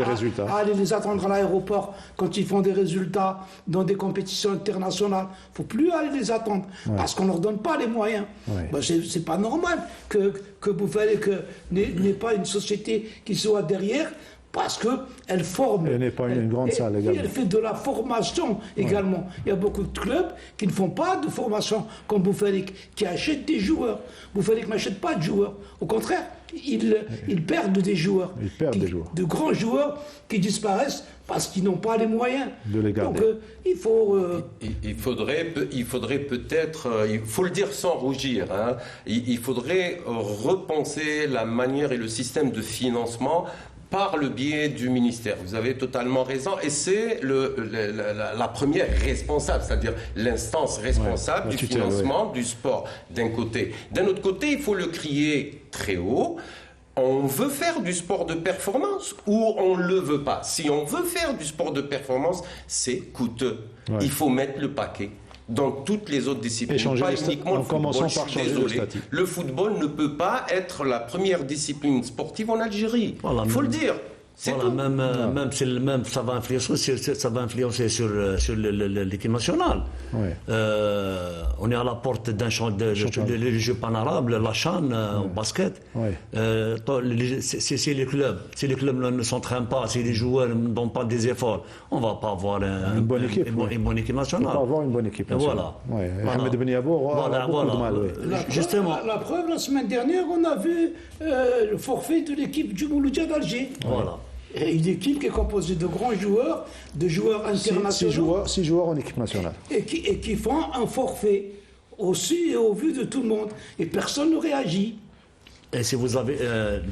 aller les attendre à l'aéroport quand ils font des résultats dans des compétitions internationales. Il ne faut plus aller les attendre, parce qu'on ne leur donne pas les moyens. Ben, ce n'est pas normal que Boufalik n'ait pas une société qui soit derrière, parce qu'elle forme. Elle n'est pas une grande salle également. Elle fait de la formation également. Il y a beaucoup de clubs qui ne font pas de formation comme Boufalik, qui achètent des joueurs. Boufalik n'achète pas de joueurs. Au contraire, ils perdent des joueurs. Ils perdent des joueurs. De grands joueurs qui disparaissent parce qu'ils n'ont pas les moyens. De les garder. Donc, il faut... Il faudrait peut-être, il faut le dire sans rougir, hein, il faudrait repenser la manière et le système de financement par le biais du ministère. Vous avez totalement raison. Et c'est la première responsable, c'est-à-dire l'instance responsable du financement du sport, d'un côté. D'un autre côté, il faut le crier très haut. On veut faire du sport de performance ou on ne le veut pas. Si on veut faire du sport de performance, c'est coûteux. Il faut mettre le paquet dans toutes les autres disciplines, pas uniquement le football. Je suis désolé. Le football ne peut pas être la première discipline sportive en Algérie. Il faut le dire. Voilà, même ça va influencer sur l'équipe nationale. On est à la porte d'un champ de jeux panarables, la CHAN au basket. Si les clubs ne s'entraînent pas, si les joueurs ne donnent pas des efforts, on ne va pas avoir une bonne équipe nationale. On va avoir une bonne équipe nationale. Ahmed Ben Yabou a beaucoup de mal. Justement. La preuve, la semaine dernière, on a vu le forfait de l'équipe du Mouloudia d'Alger. Voilà. Une équipe qui est composée de grands joueurs, de joueurs internationaux. 6 joueurs en équipe nationale. Et qui font un forfait aussi et au vu de tout le monde. Et personne ne réagit. Et si vous avez...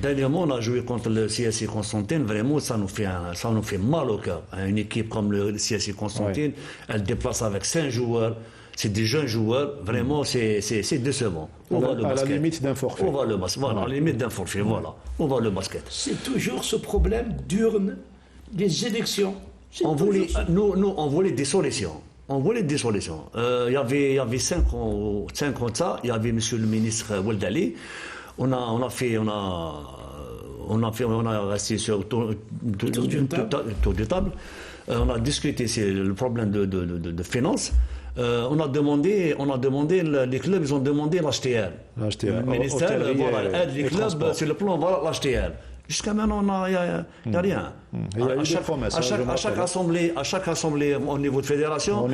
dernièrement, on a joué contre le CSI Constantine. Vraiment, ça nous fait mal au cœur. Une équipe comme le CSI Constantine, elle déplace avec 5 joueurs. C'est des jeunes joueurs, vraiment, c'est décevant. À la limite d'un forfait. On va le basket. Voilà, à la limite d'un forfait, voilà. On va le basket. C'est toujours ce problème d'urne, des élections. On voulait des solutions. Il y avait 5 ans de ça. Il y avait monsieur le ministre Oueldali. On a resté sur autour de table. On a discuté le problème de finances. On a demandé, les clubs, ils ont demandé l'HTL. Le ministère, aide les clubs sur le plan, l'HTL. Jusqu'à maintenant, il n'y a rien. Il y a eu des promesses. À chaque assemblée au niveau de fédération,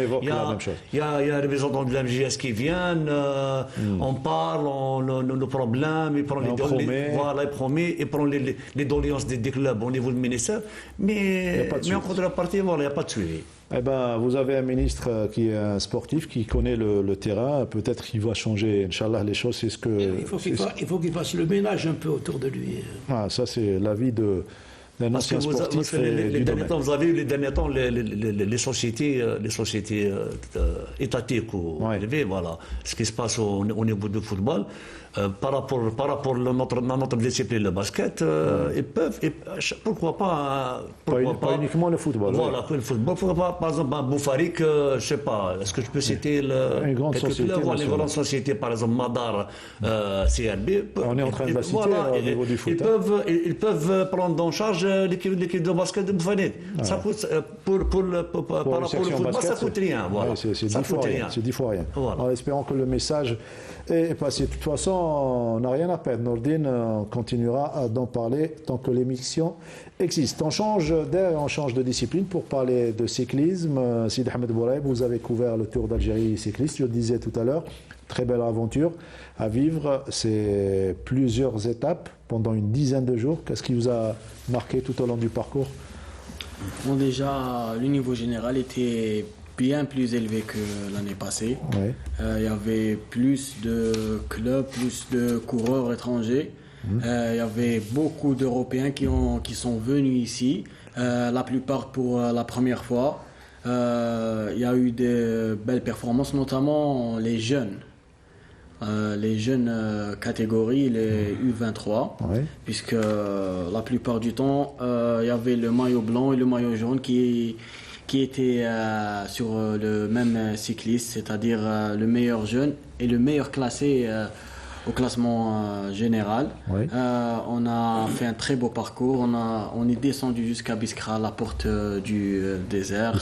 il y a les représentants de l'MJS qui viennent, on parle, nos problèmes, ils prennent ils prennent les doléances des clubs au niveau du ministère, mais en contrepartie, il n'y a pas de suivi. Eh ben, vous avez un ministre qui est un sportif, qui connaît le terrain. Peut-être qu'il va changer, Inch'Allah, les choses. C'est ce que. Il faut qu'il fasse le ménage un peu autour de lui. Ah, ça, c'est l'avis d'un ancien sportif. Les derniers temps, vous avez eu les sociétés étatiques ou privées, voilà. Ce qui se passe au niveau du football. Par rapport à notre discipline, le basket, ils peuvent, pourquoi pas... Pas uniquement le football. Voilà, le football. Pourquoi pas, par exemple, Boufalik, je ne sais pas, est-ce que je peux citer une grande société, les grandes sociétés, par exemple, Madar, CRB. On est en train de la citer au niveau du foot. Ils peuvent prendre en charge change l'équipe de basket de Boufanik. Ça coûte, par rapport au football, ça coûte rien. Voilà. Ouais, c'est 10 fois rien. Voilà. En espérant que le message est passé. De toute façon, on n'a rien à perdre. Nordine, on continuera d'en parler tant que l'émission existe. On change d'air et on change de discipline pour parler de cyclisme. Sid Ahmed Bouraïb, vous avez couvert le Tour d'Algérie cycliste, je le disais tout à l'heure. Très belle aventure à vivre. C'est plusieurs étapes pendant une dizaine de jours. Qu'est-ce qui vous a marqué tout au long du parcours? Bon, déjà, le niveau général était bien plus élevé que l'année passée. Ouais. Il y avait plus de clubs, plus de coureurs étrangers. Il y avait beaucoup d'Européens qui sont venus ici, la plupart pour la première fois. Il y a eu de belles performances, notamment les jeunes catégories, les U23, puisque la plupart du temps, il y avait le maillot blanc et le maillot jaune qui étaient sur le même cycliste, c'est-à-dire le meilleur jeune et le meilleur classé au classement général. On a fait un très beau parcours. On est descendu jusqu'à Biskra, la porte du désert.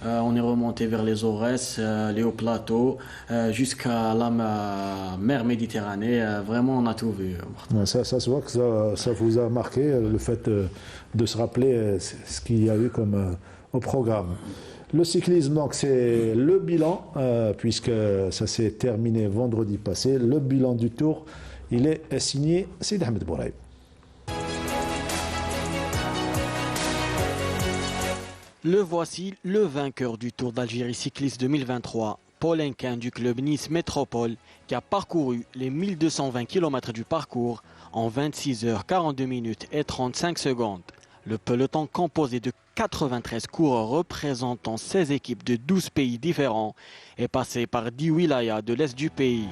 On est remonté vers les Aurès, les hauts plateaux, jusqu'à la mer Méditerranée. Vraiment, on a tout vu. Ça se voit que ça vous a marqué, le fait de se rappeler ce qu'il y a eu comme au programme. Le cyclisme, donc, c'est le bilan, puisque ça s'est terminé vendredi passé. Le bilan du Tour, il est signé Sid Ahmed Bouraïb. Le voici, le vainqueur du Tour d'Algérie cycliste 2023, Paul Henquin du club Nice Métropole, qui a parcouru les 1220 km du parcours en 26 h 42 minutes et 35 secondes. Le peloton composé de 93 coureurs représentant 16 équipes de 12 pays différents est passé par 10 wilayas de l'est du pays.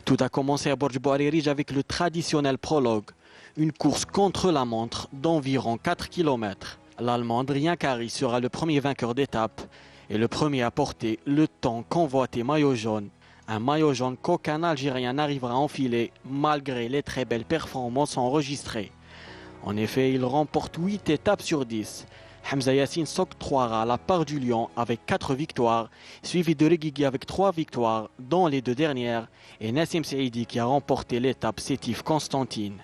Tout a commencé à Borj Bouarerij avec le traditionnel prologue, une course contre la montre d'environ 4 km. L'Allemand Adrien Carry sera le premier vainqueur d'étape et le premier à porter le temps convoité maillot jaune. Un maillot jaune qu'aucun Algérien n'arrivera à enfiler malgré les très belles performances enregistrées. En effet, il remporte 8 étapes sur 10. Hamza Yassine s'octroiera la part du lion avec 4 victoires, suivi de Reguigui avec 3 victoires, dont les 2 dernières, et Nassim Saidi qui a remporté l'étape Sétif Constantine.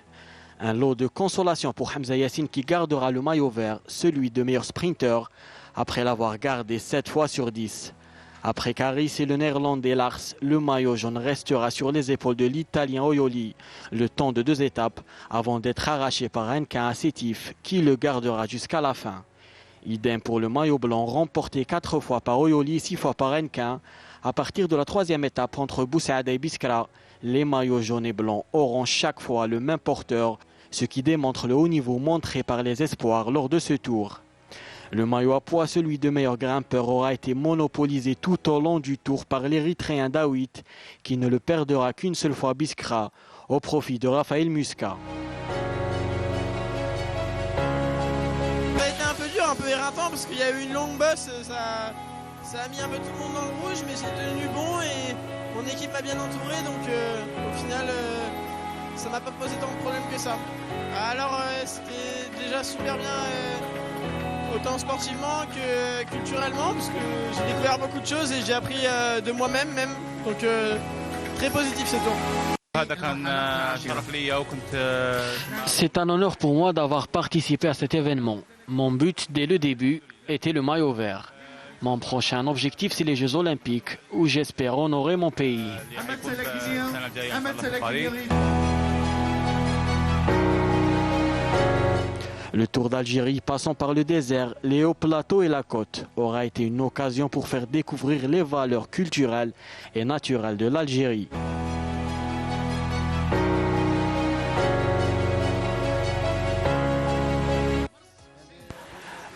Un lot de consolation pour Hamza Yassine qui gardera le maillot vert, celui de meilleur sprinter, après l'avoir gardé 7 fois sur 10. Après Caris et le néerlandais Lars, le maillot jaune restera sur les épaules de l'italien Oyoli le temps de 2 étapes avant d'être arraché par Henquin à Sétif qui le gardera jusqu'à la fin. Idem pour le maillot blanc remporté 4 fois par Oyoli et 6 fois par Henquin. À partir de la 3e étape entre Boussaada et Biskra, les maillots jaunes et blancs auront chaque fois le même porteur, ce qui démontre le haut niveau montré par les espoirs lors de ce tour. Le maillot à poids, celui de meilleur grimpeur, aura été monopolisé tout au long du tour par l'Érythréen Daoud, qui ne le perdra qu'une seule fois à Biskra, au profit de Raphaël Muscat. Ça a été un peu dur, un peu éreintant, parce qu'il y a eu une longue bosse, ça a mis un peu tout le monde dans le rouge, mais j'ai tenu bon et mon équipe m'a bien entouré, donc au final, ça m'a pas posé tant de problèmes que ça. Alors, c'était déjà super bien. Autant sportivement que culturellement, parce que j'ai découvert beaucoup de choses et j'ai appris de moi-même même. Donc très positif ce tour. C'est un honneur pour moi d'avoir participé à cet événement. Mon but dès le début était le maillot vert. Mon prochain objectif, c'est les Jeux Olympiques, où j'espère honorer mon pays. Le Tour d'Algérie, passant par le désert, les hauts plateaux et la côte, aura été une occasion pour faire découvrir les valeurs culturelles et naturelles de l'Algérie.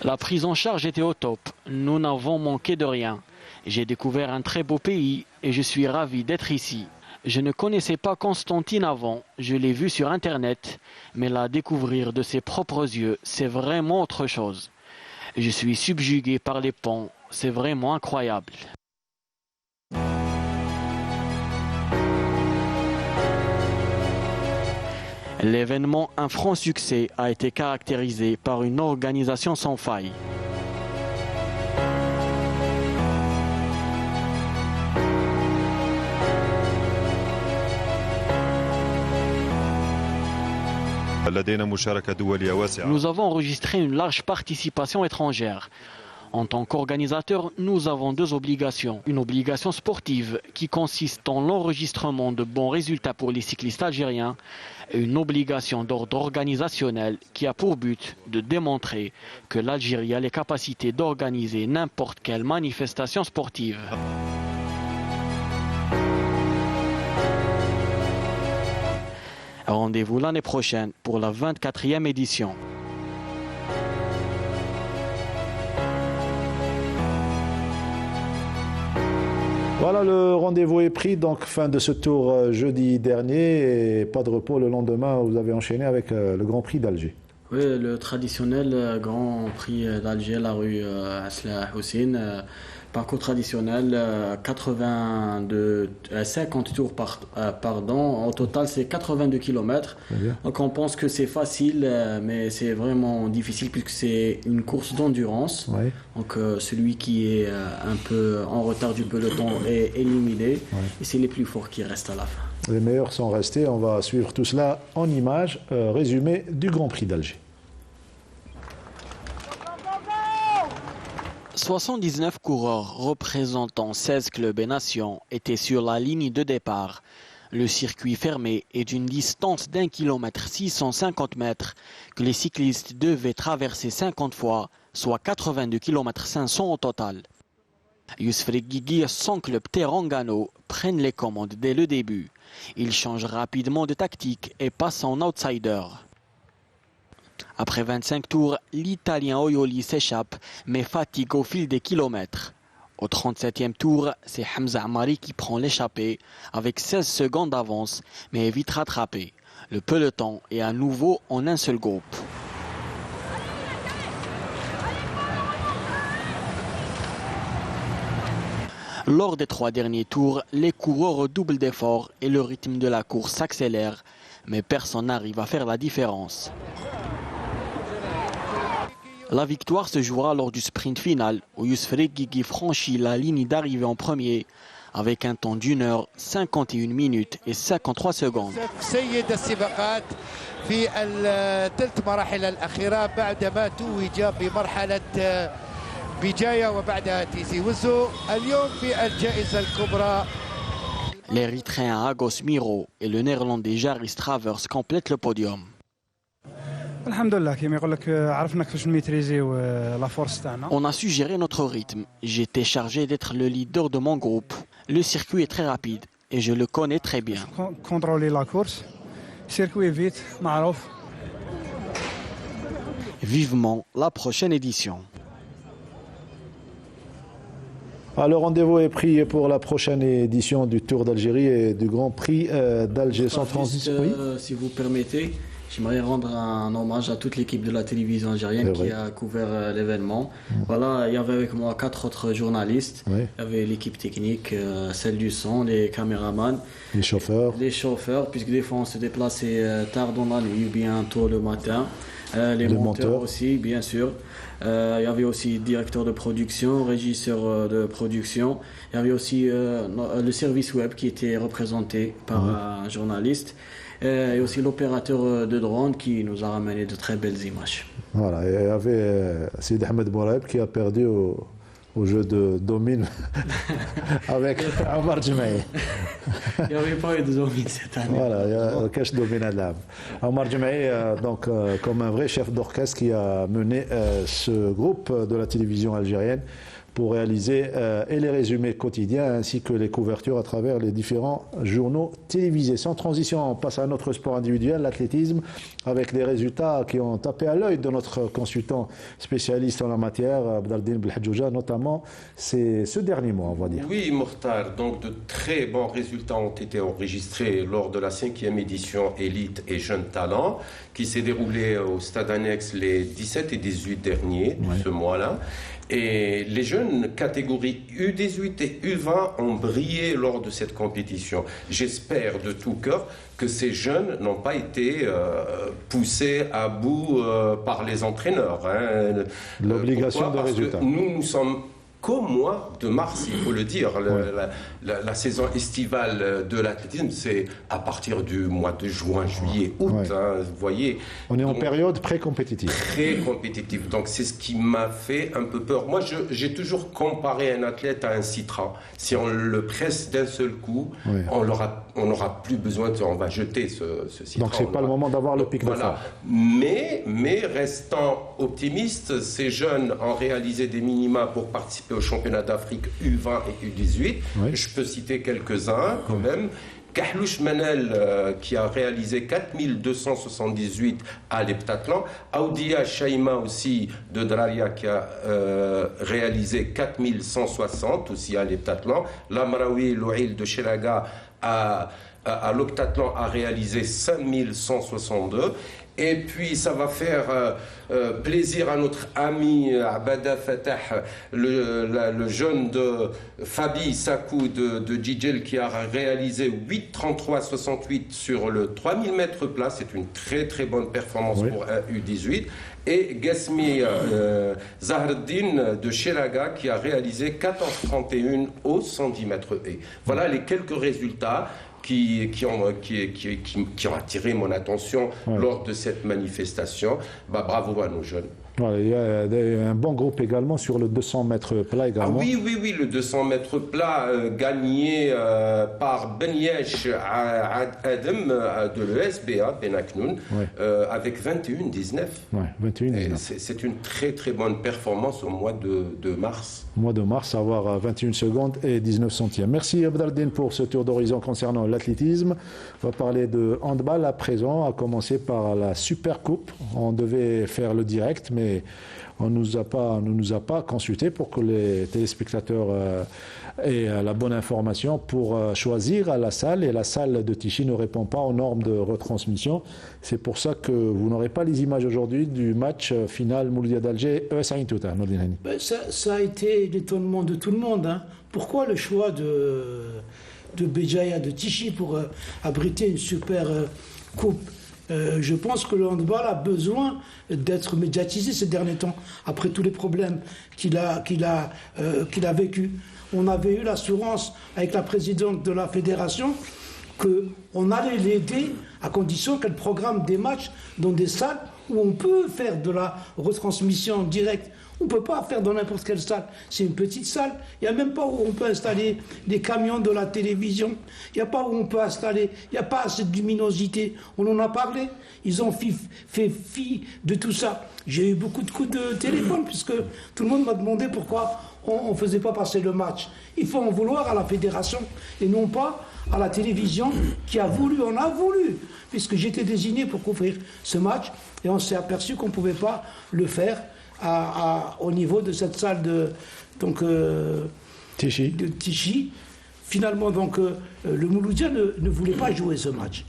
La prise en charge était au top. Nous n'avons manqué de rien. J'ai découvert un très beau pays et je suis ravi d'être ici. Je ne connaissais pas Constantine avant, je l'ai vu sur Internet, mais la découvrir de ses propres yeux, c'est vraiment autre chose. Je suis subjugué par les ponts, c'est vraiment incroyable. L'événement, un franc succès, a été caractérisé par une organisation sans faille. Nous avons enregistré une large participation étrangère. En tant qu'organisateur, nous avons deux obligations. Une obligation sportive qui consiste en l'enregistrement de bons résultats pour les cyclistes algériens et une obligation d'ordre organisationnel qui a pour but de démontrer que l'Algérie a les capacités d'organiser n'importe quelle manifestation sportive. Rendez-vous l'année prochaine pour la 24e édition. Voilà, le rendez-vous est pris, donc fin de ce tour jeudi dernier et pas de repos le lendemain, vous avez enchaîné avec le Grand Prix d'Alger. Oui, le traditionnel Grand Prix d'Alger, la rue Asla Hussein, parcours traditionnel, 50 tours pardon. Au total, c'est 82 km. Donc on pense que c'est facile, mais c'est vraiment difficile puisque c'est une course d'endurance. Ouais. Donc celui qui est un peu en retard du peloton est éliminé. Ouais. Et c'est les plus forts qui restent à la fin. Les meilleurs sont restés. On va suivre tout cela en images. Résumé du Grand Prix d'Alger. 79 coureurs représentant 16 clubs et nations étaient sur la ligne de départ. Le circuit fermé est d'une distance d'1 km 650 mètres que les cyclistes devaient traverser 50 fois, soit 82 km 500 au total. Yousf Reguigui et son club Terangano prennent les commandes dès le début. Ils changent rapidement de tactique et passent en outsider. Après 25 tours, l'Italien Oioli s'échappe, mais fatigue au fil des kilomètres. Au 37e tour, c'est Hamza Amari qui prend l'échappée, avec 16 secondes d'avance, mais est vite rattrapé. Le peloton est à nouveau en un seul groupe. Lors des 3 derniers tours, les coureurs redoublent d'efforts et le rythme de la course s'accélère, mais personne n'arrive à faire la différence. La victoire se jouera lors du sprint final où Yousf Reguigui franchit la ligne d'arrivée en premier avec un temps d'1 heure 51 minutes et 53 secondes. L'Érythréen Agos Miro et le Néerlandais Jaris Travers complètent le podium. On a su gérer notre rythme. J'étais chargé d'être le leader de mon groupe. Le circuit est très rapide et je le connais très bien. Contrôler la course. Circuit vite, marouf. Vivement la prochaine édition. Le rendez-vous est pris pour la prochaine édition du Tour d'Algérie et du Grand Prix d'Alger sans transition. Si vous permettez, j'aimerais rendre un hommage à toute l'équipe de la télévision algérienne qui a couvert l'événement. Voilà, il y avait avec moi 4 autres journalistes. Il y avait l'équipe technique, celle du son, les caméramans. Les chauffeurs. Les chauffeurs, puisque des fois on se déplaçait tard dans la nuit ou bien tôt le matin. Les monteurs aussi, bien sûr. Il y avait aussi directeur de production, régisseur de production. Il y avait aussi le service web qui était représenté par un journaliste. Et aussi l'opérateur de drone qui nous a ramené de très belles images. Voilà, il y avait Sid Ahmed Bouraib qui a perdu au jeu de domine avec Omar Jemaï. Il n'y avait pas eu de domine cette année. Voilà, il y a le cache domine à l'âme. Omar Jemaï, donc, comme un vrai chef d'orchestre qui a mené ce groupe de la télévision algérienne pour réaliser et les résumés quotidiens ainsi que les couvertures à travers les différents journaux télévisés. Sans transition, on passe à notre sport individuel, l'athlétisme, avec les résultats qui ont tapé à l'œil de notre consultant spécialiste en la matière, Abdaldine Belhadjouja, notamment ce dernier mois, on va dire. Oui, Mortar, donc de très bons résultats ont été enregistrés lors de la 5e édition Élite et Jeunes Talents, qui s'est déroulée au Stade Annexe les 17 et 18 derniers de ce mois-là. Et les jeunes catégories U18 et U20 ont brillé lors de cette compétition. J'espère de tout cœur que ces jeunes n'ont pas été poussés à bout par les entraîneurs. Hein. L'obligation de résultat. Parce que nous sommes qu'au mois de mars, il faut le dire. La saison estivale de l'athlétisme, c'est à partir du mois de juin, juillet, août. Hein, vous voyez. On est en période pré-compétitive. Pré-compétitive. Donc c'est ce qui m'a fait un peu peur. Moi, j'ai toujours comparé un athlète à un citron. Si on le presse d'un seul coup, on n'aura plus besoin on va jeter ce citron. Donc c'est pas le moment d'avoir le pic de forme. Mais restant optimiste, ces jeunes ont réalisé des minima pour participer au championnat d'Afrique U20 et U18. Je peux citer quelques-uns quand même. Kahlouch Manel qui a réalisé 4278 à l'heptathlon. Aoudia Shaima aussi de Draria qui a réalisé 4160 aussi à l'heptathlon. Lamraoui Louil de Chiraga à l'octathlon a réalisé 5162. Et puis ça va faire plaisir à notre ami Abada Fatah, le jeune de Fabi Sakou de Djidjel qui a réalisé 8,33,68 sur le 3000 mètres plat. C'est une très très bonne performance pour un U18. Et Gasmi Zahreddin de Chiraga qui a réalisé 14,31 au 110 mètres haies. Voilà les quelques résultats qui ont attiré mon attention lors de cette manifestation. Bravo à nos jeunes. Voilà, il y a un bon groupe également sur le 200 mètres plat également. Ah oui, le 200 mètres plat gagné par Ben Yesh Adem de l'ESBA, Ben Aknoun, avec 21-19. 21-19. C'est une très très bonne performance au mois de mars. Mois de mars, avoir 21 secondes et 19 centièmes. Merci Abdaldine pour ce tour d'horizon concernant l'athlétisme. On va parler de handball à présent, à commencer par la Super Coupe. On devait faire le direct, mais on ne nous a pas consulté pour que les téléspectateurs aient la bonne information pour choisir la salle. Et la salle de Tichy ne répond pas aux normes de retransmission. C'est pour ça que vous n'aurez pas les images aujourd'hui du match final Mouloudia d'Alger ES Ain Touta. Ça a été l'étonnement de tout le monde. Hein. Pourquoi le choix de Béjaïa de Tichy pour abriter une super coupe? Je pense que le handball a besoin d'être médiatisé ces derniers temps, après tous les problèmes qu'il a vécu. On avait eu l'assurance avec la présidente de la fédération qu'on allait l'aider à condition qu'elle programme des matchs dans des salles où on peut faire de la retransmission directe. On ne peut pas faire dans n'importe quelle salle. C'est une petite salle. Il n'y a même pas où on peut installer des camions de la télévision. Il n'y a pas où on peut installer. Il n'y a pas assez de luminosité. On en a parlé. Ils ont fait fi de tout ça. J'ai eu beaucoup de coups de téléphone puisque tout le monde m'a demandé pourquoi on ne faisait pas passer le match. Il faut en vouloir à la fédération et non pas à la télévision qui a voulu. On a voulu, puisque j'étais désigné pour couvrir ce match et on s'est aperçu qu'on ne pouvait pas le faire au niveau de cette salle de Tichy. Finalement, donc, le Mouloudia ne voulait pas jouer ce match.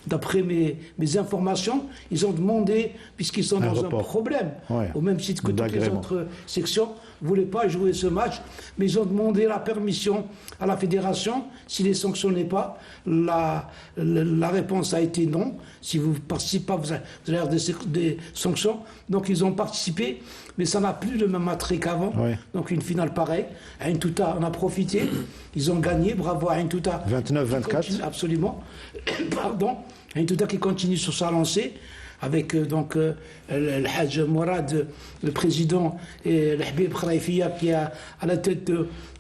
D'après mes informations, ils ont demandé, puisqu'ils sont dans un problème, au même titre que toutes les autres sections, ne voulaient pas jouer ce match, mais ils ont demandé la permission à la fédération. S'ils ne les sanctionnaient pas, la réponse a été non. Si vous ne participez pas, vous allez avoir des sanctions. Donc ils ont participé, mais ça n'a plus le même attrait qu'avant. Donc une finale pareille. Ain Touta en a profité. Ils ont gagné. Bravo à Ain Touta. 29-24. Absolument. Pardon. Ain Touta qui continue sur sa lancée, avec le Hajj Mourad, le président, et le Habib Khraifia qui est à la tête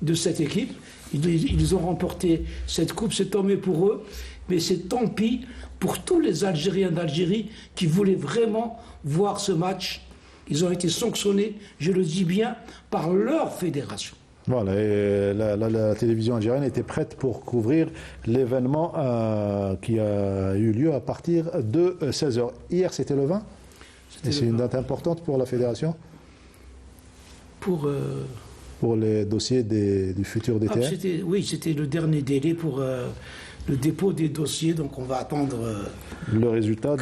de cette équipe. Ils ont remporté cette coupe, c'est tant mieux pour eux, mais c'est tant pis pour tous les Algériens d'Algérie qui voulaient vraiment voir ce match. Ils ont été sanctionnés, je le dis bien, par leur fédération. Voilà, et la télévision algérienne était prête pour couvrir l'événement qui a eu lieu à partir de 16h. Hier, c'était le 20 ? Et c'est une date importante pour la fédération ? Pour les dossiers du futur DTN ? Oui, c'était le dernier délai pour le dépôt des dossiers, donc on va attendre le résultat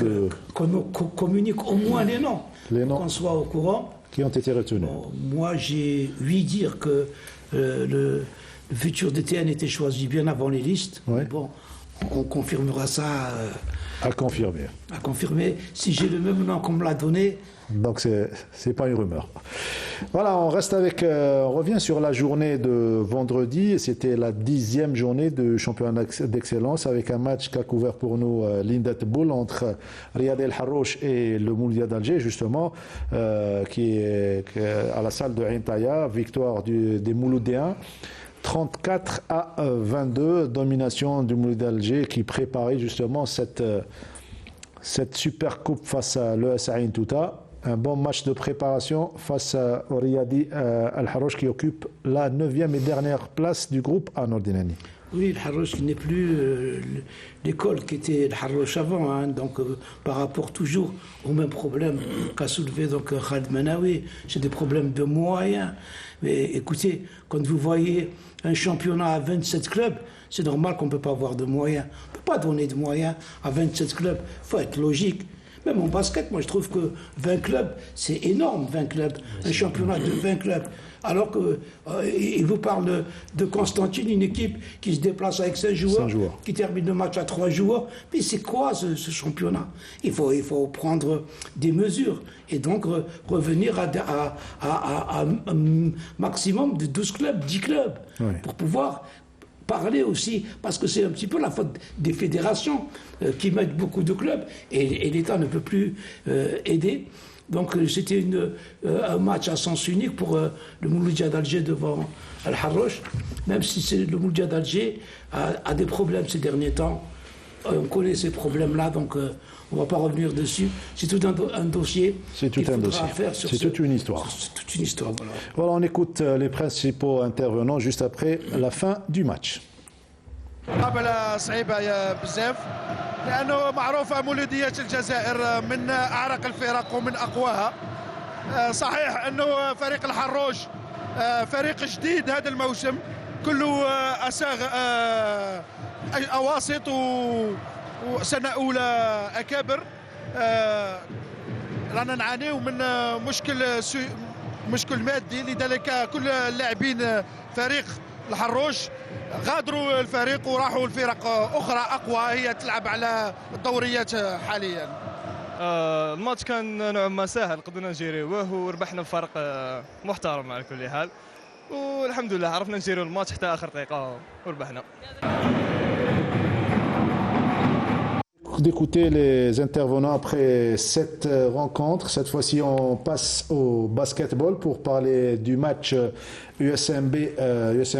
qu'on communique au moins les noms. Qu'on soit au courant. qui ont été retenus. Bon, moi, j'ai ouï dire que le futur DTN était choisi bien avant les listes. Ouais. Bon, on confirmera ça. À confirmer. À confirmer. Si j'ai le même nom qu'on me l'a donné. Donc c'est pas une rumeur. Voilà, on revient sur la journée de vendredi. C'était la 10e journée de championnat d'excellence avec un match qu'a couvert pour nous Linda Teboul entre Riyad El Harrouch et le Mouloudia d'Alger, justement, qui est à la salle de Ain Taya. Victoire des Mouloudéens. 34-22, domination du Mouloudia d'Alger qui préparait justement cette super coupe face à l'ES Ain Touta. Un bon match de préparation face au Riyadi El Harrouch qui occupe la 9e et dernière place du groupe à Nordinani. Oui, le Harrouch n'est plus l'école qui était le Harrouch avant, hein, donc par rapport toujours au même problème qu'a soulevé donc Khaled Manawi, c'est des problèmes de moyens. Mais écoutez, quand vous voyez un championnat à 27 clubs, c'est normal qu'on ne peut pas avoir de moyens. On ne peut pas donner de moyens à 27 clubs, il faut être logique. Même en basket, moi je trouve que 20 clubs, c'est énorme, 20 clubs, un championnat de 20 clubs. Alors qu'il vous parle de Constantine, une équipe qui se déplace avec 5 joueurs, qui termine le match à 3 joueurs. Mais c'est quoi ce championnat? Il faut prendre des mesures et donc revenir à un maximum de 12 clubs, 10 clubs, pour pouvoir parler aussi, parce que c'est un petit peu la faute des fédérations qui mettent beaucoup de clubs et l'État ne peut plus aider. Donc c'était un match à sens unique pour le Mouloudia d'Alger devant Al Harrouch, même si le Mouloudia d'Alger a des problèmes ces derniers temps. On connaît ces problèmes-là, donc on ne va pas revenir dessus. C'est tout un dossier. C'est tout un dossier. C'est toute une histoire. C'est toute une histoire, voilà. Voilà, on écoute les principaux intervenants juste après la fin du match. مقابلة صعيبة بزاف لأنه معروفة مولودية الجزائر من أعرق الفرق ومن أقواها. صحيح أنه فريق الحروش فريق جديد هذا الموسم كله أساغ أواسط وسنة أولى أكابر. رانا نعانيو من مشكل مادي، لذلك كل اللاعبين فريق الحروش غادروا الفريق وراحوا الفرق أخرى أقوى هي تلعب على الدوريات حاليا. الماتش كان نوعا ما سهل، قدرنا نجيريوه وربحنا بفرق محترم على كل حال، والحمد لله عرفنا نجيريو الماتش حتى آخر دقيقة وربحنا. D'écouter les intervenants après cette rencontre. Cette fois-ci, on passe au basketball pour parler du match USM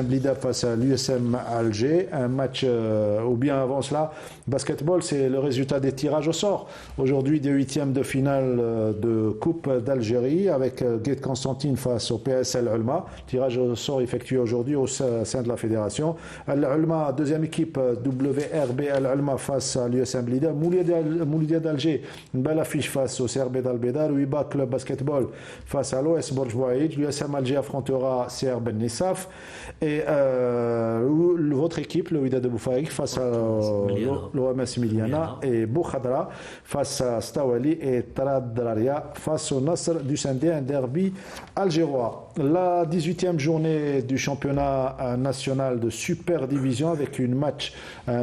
Blida face à l'USM Alger. Un match, ou bien avant cela, basketball, c'est le résultat des tirages au sort. Aujourd'hui, des 8e de finale de Coupe d'Algérie avec Guet Constantine face au PS Al-Ulma. Tirage au sort effectué aujourd'hui au sein de la fédération. Al-Ulma, deuxième équipe, WRB Al-Ulma face à l'USM Blida. Mouloudia d'Alger, une belle affiche face au CRB d'Al-Bédar. Ouiba Club Basketball face à l'OS Borj Bouaïd. L'USM Alger affrontera CR Ben Nissaf. Et votre équipe, le Wydad de Boufaïk, face à l'OMS Miliana. Et Boukhadra face à Stawali et Tarad Dararia face au Nasr du Sindé, un derby algérois. La 18e journée du championnat national de Super Division avec un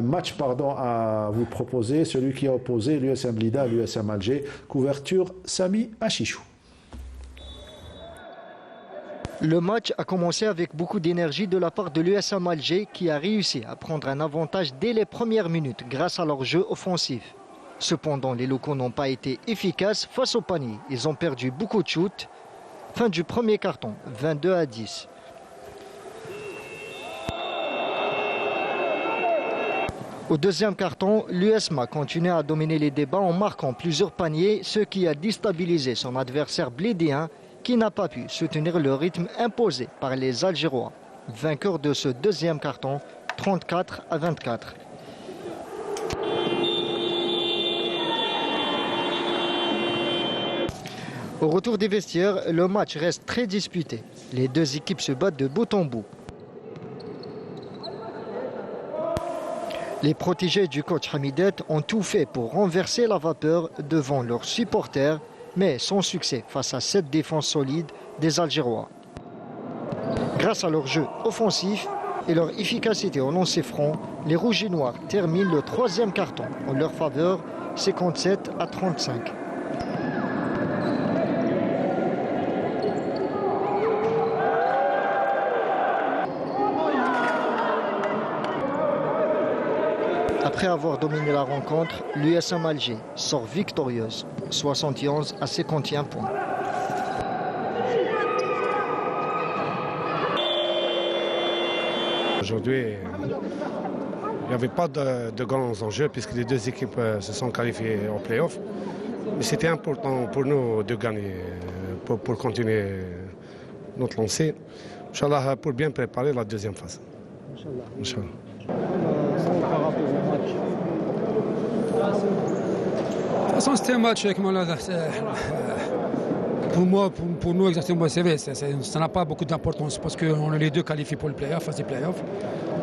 match à vous proposer, celui qui a opposé l'USM Blida à l'USM Alger. Couverture Sami Achichou. Le match a commencé avec beaucoup d'énergie de la part de l'USM Alger qui a réussi à prendre un avantage dès les premières minutes grâce à leur jeu offensif. Cependant, les locaux n'ont pas été efficaces face au panier. Ils ont perdu beaucoup de shoots. Fin du premier carton, 22-10. Au deuxième carton, l'USMA continue à dominer les débats en marquant plusieurs paniers, ce qui a déstabilisé son adversaire blédéen qui n'a pas pu soutenir le rythme imposé par les Algérois. Vainqueur de ce deuxième carton, 34-24. Au retour des vestiaires, le match reste très disputé. Les deux équipes se battent de bout en bout. Les protégés du coach Hamidet ont tout fait pour renverser la vapeur devant leurs supporters mais sans succès face à cette défense solide des Algérois. Grâce à leur jeu offensif et leur efficacité au lancer franc, les Rouges et Noirs terminent le 3e carton en leur faveur, 57-35. Après avoir dominé la rencontre, l'USM Alger sort victorieuse, 71-51 points. Aujourd'hui, il n'y avait pas de grands enjeux puisque les deux équipes se sont qualifiées en play-off. Mais c'était important pour nous de gagner pour continuer notre lancée. Inch'Allah, pour bien préparer la deuxième phase. Inch'Allah. De toute façon, c'était un match pour nous exactement, c'est vrai, ça n'a pas beaucoup d'importance parce qu'on est les deux qualifiés pour le play-off, phase des play-off.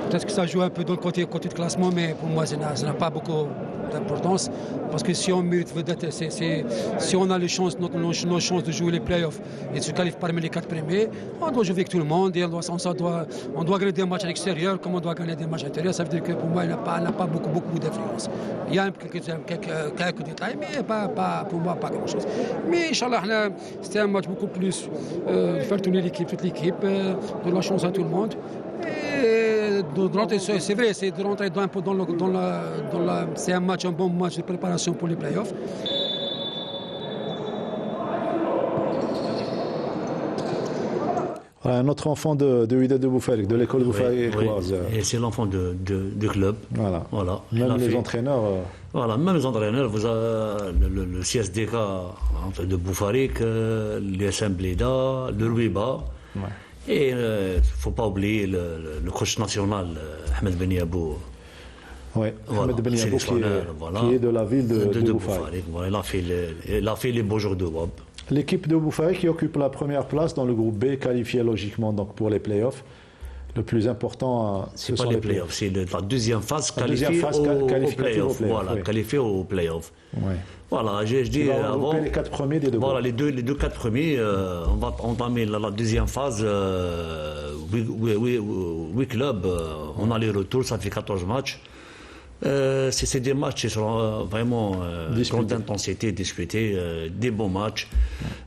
Peut-être que ça joue un peu dans le côté de classement, mais pour moi, ça n'a pas beaucoup d'importance parce que si on mérite, si on a nos chances de jouer les play-offs et de se qualifier parmi les 4 premiers, on doit jouer avec tout le monde et on doit gagner des matchs à l'extérieur comme on doit gagner des matchs à l'intérieur. Ça veut dire que pour moi, il n'a pas beaucoup d'influence. Il y a quelques détails, mais pour moi, pas grand-chose. Mais Inch'Allah, c'était un match beaucoup plus de faire tourner toute l'équipe, de la chance à tout le monde. Et c'est vrai, c'est de rentrer un peu c'est un bon match de préparation pour les playoffs. Un autre enfant de Wydad de Boufarik, de l'école Boufarik. Oui. Et c'est l'enfant du club. Voilà. Même les entraîneurs. Voilà, même les entraîneurs. Vous avez le CSDK de Boufarik, l'USM Blida, le Rouiba. Ouais. Et il ne faut pas oublier le coach national, Ahmed Beniabou. Oui, Ahmed Beniabou qui est de la ville de Boufarik. Voilà, il a fait les beaux jours de WAB. L'équipe de Boufarik qui occupe la première place dans le groupe B, qualifié logiquement donc pour les playoffs. Le plus important, c'est pas les playoffs, c'est la deuxième phase qualifiée aux playoffs. Voilà, qualifiée aux playoffs. Ouais. Voilà, je dis avant. Les 4 premiers des deux. Voilà, les deux 4 premiers, on va entamer la deuxième phase. Oui, club, on a les retours, ça fait 14 matchs. C'est des matchs qui seront vraiment grande intensité, disputés, des bons matchs.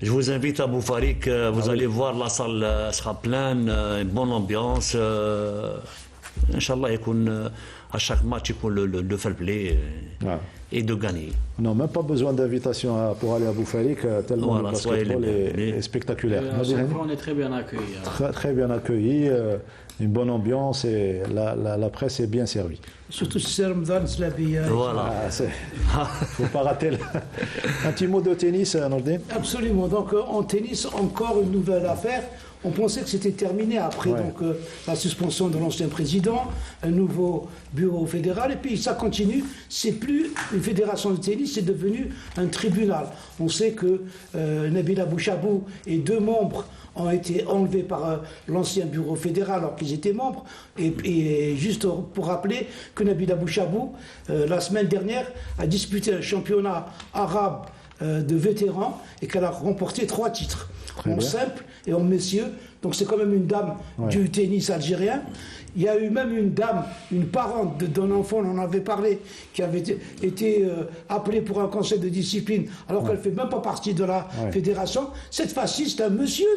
Je vous invite à Boufarik, vous allez voir, la salle sera pleine, une bonne ambiance. Inch'Allah, à chaque match, il faut le fair play et de gagner. Non, même pas besoin d'invitation pour aller à Boufarik, tellement le basketball est spectaculaire. On est très bien accueillis. Très bien accueillis, une bonne ambiance et la presse est bien servie. Surtout si c'est Ramadan, c'est la vie. Voilà. Il ne faut pas rater. Un petit mot de tennis, Nordin. Absolument. Donc en tennis, encore une nouvelle affaire. On pensait que c'était terminé après la suspension de l'ancien président, un nouveau bureau fédéral, et puis ça continue. C'est plus une fédération de tennis, c'est devenu un tribunal. On sait que Nabil Abouchabou et 2 membres ont été enlevés par l'ancien bureau fédéral alors qu'ils étaient membres. Et juste pour rappeler que Nabil Abouchabou, la semaine dernière, a disputé un championnat arabe de vétérans et qu'elle a remporté 3 titres. En simple et en messieurs. Donc c'est quand même une dame du tennis algérien. Il y a eu même une dame, une parente d'un enfant, on en avait parlé, qui avait été appelée pour un conseil de discipline, alors qu'elle ne fait même pas partie de la fédération. Cette fois-ci, c'est un monsieur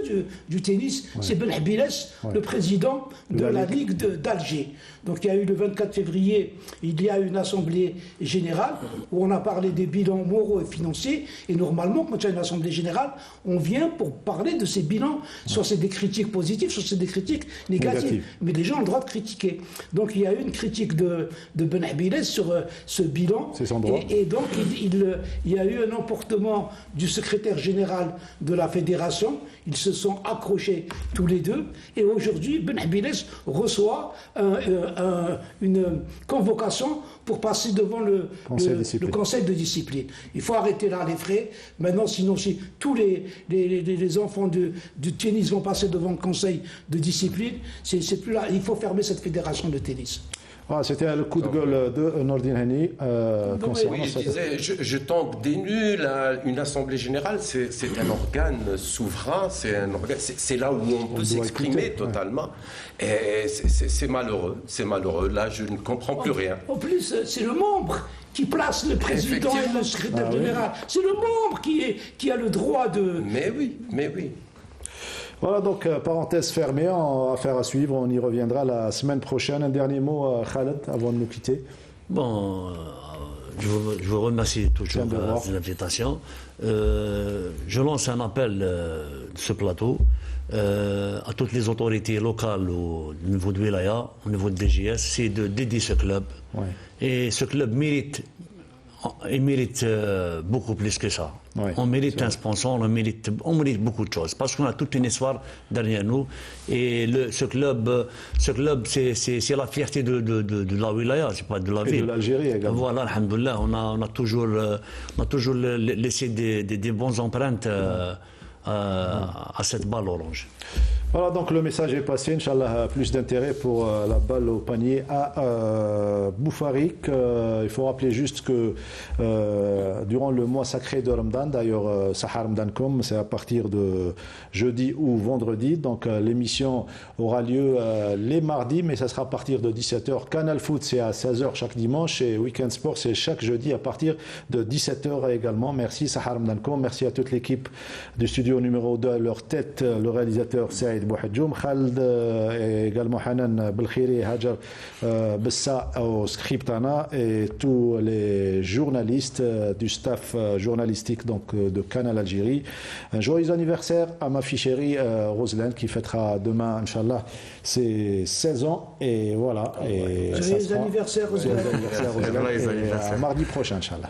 du tennis, c'est Ben Habiles, le président de la Ligue d'Alger. Donc il y a eu le 24 février, il y a eu une assemblée générale où on a parlé des bilans moraux et financiers. Et normalement, quand il y a une assemblée générale, on vient pour parler de ces bilans, soit c'est des critiques positives, soit c'est des critiques négatives. Mais les gens ont le droit de critiquer. Donc il y a eu une critique de Ben Habiles sur ce bilan. C'est son droit. Et donc il y a eu un emportement du secrétaire général de la fédération. Ils se sont accrochés tous les deux. Et aujourd'hui, Ben Habiles reçoit une convocation pour passer devant le conseil de discipline. Il faut arrêter là les frais. Maintenant, sinon, si tous les enfants du tennis vont passer devant le conseil de discipline, c'est plus là. Il faut fermer cette fédération de tennis. Ah, c'était le coup de gueule de Nordin Hani. Oui, je disais, je tente des nuls. Une assemblée générale, c'est un organe souverain, c'est là où on peut s'exprimer totalement. Et c'est malheureux. Là, je ne comprends plus rien. En plus, c'est le membre qui place le président et le secrétaire général. C'est le membre qui a le droit de... Mais oui. Voilà, donc parenthèse fermée, affaire à suivre, on y reviendra la semaine prochaine. Un dernier mot, Khaled, avant de nous quitter. Bon, je vous remercie toujours de l'invitation. Je lance un appel de ce plateau à toutes les autorités locales au niveau de Wilaya, au niveau de DGS, c'est de dédier ce club. Ouais. Et ce club mérite beaucoup plus que ça. Ouais, on mérite un sponsor, on mérite beaucoup de choses parce qu'on a toute une histoire derrière nous et ce club c'est la fierté de la wilaya, c'est pas de la ville. Et de l'Algérie également. Voilà, alhamdoulilah, on a toujours laissé des bonnes empreintes à cette balle orange. Voilà, donc le message est passé. Inch'Allah, plus d'intérêt pour la balle au panier à Boufarik. Il faut rappeler juste que durant le mois sacré de Ramadan, d'ailleurs, Sahar Ramadan.com, c'est à partir de jeudi ou vendredi. Donc l'émission aura lieu les mardis, mais ça sera à partir de 17h. Canal Foot, c'est à 16h chaque dimanche. Et Weekend Sport, c'est chaque jeudi à partir de 17h également. Merci Sahar Ramadan.com. Merci à toute l'équipe du studio numéro 2, à leur tête, le réalisateur Saïd Bouhadjoum, Khaled et également Hanan Belkhiri, Hajar Bessa au Scriptana et tous les journalistes du staff journalistique donc, de Canal Algérie. Un joyeux anniversaire à ma fille chérie Roselaine qui fêtera demain, Inch'Allah, ses 16 ans. Et voilà. Et joyeux anniversaire Roselaine. Joyeux anniversaire. Mardi prochain, Inch'Allah.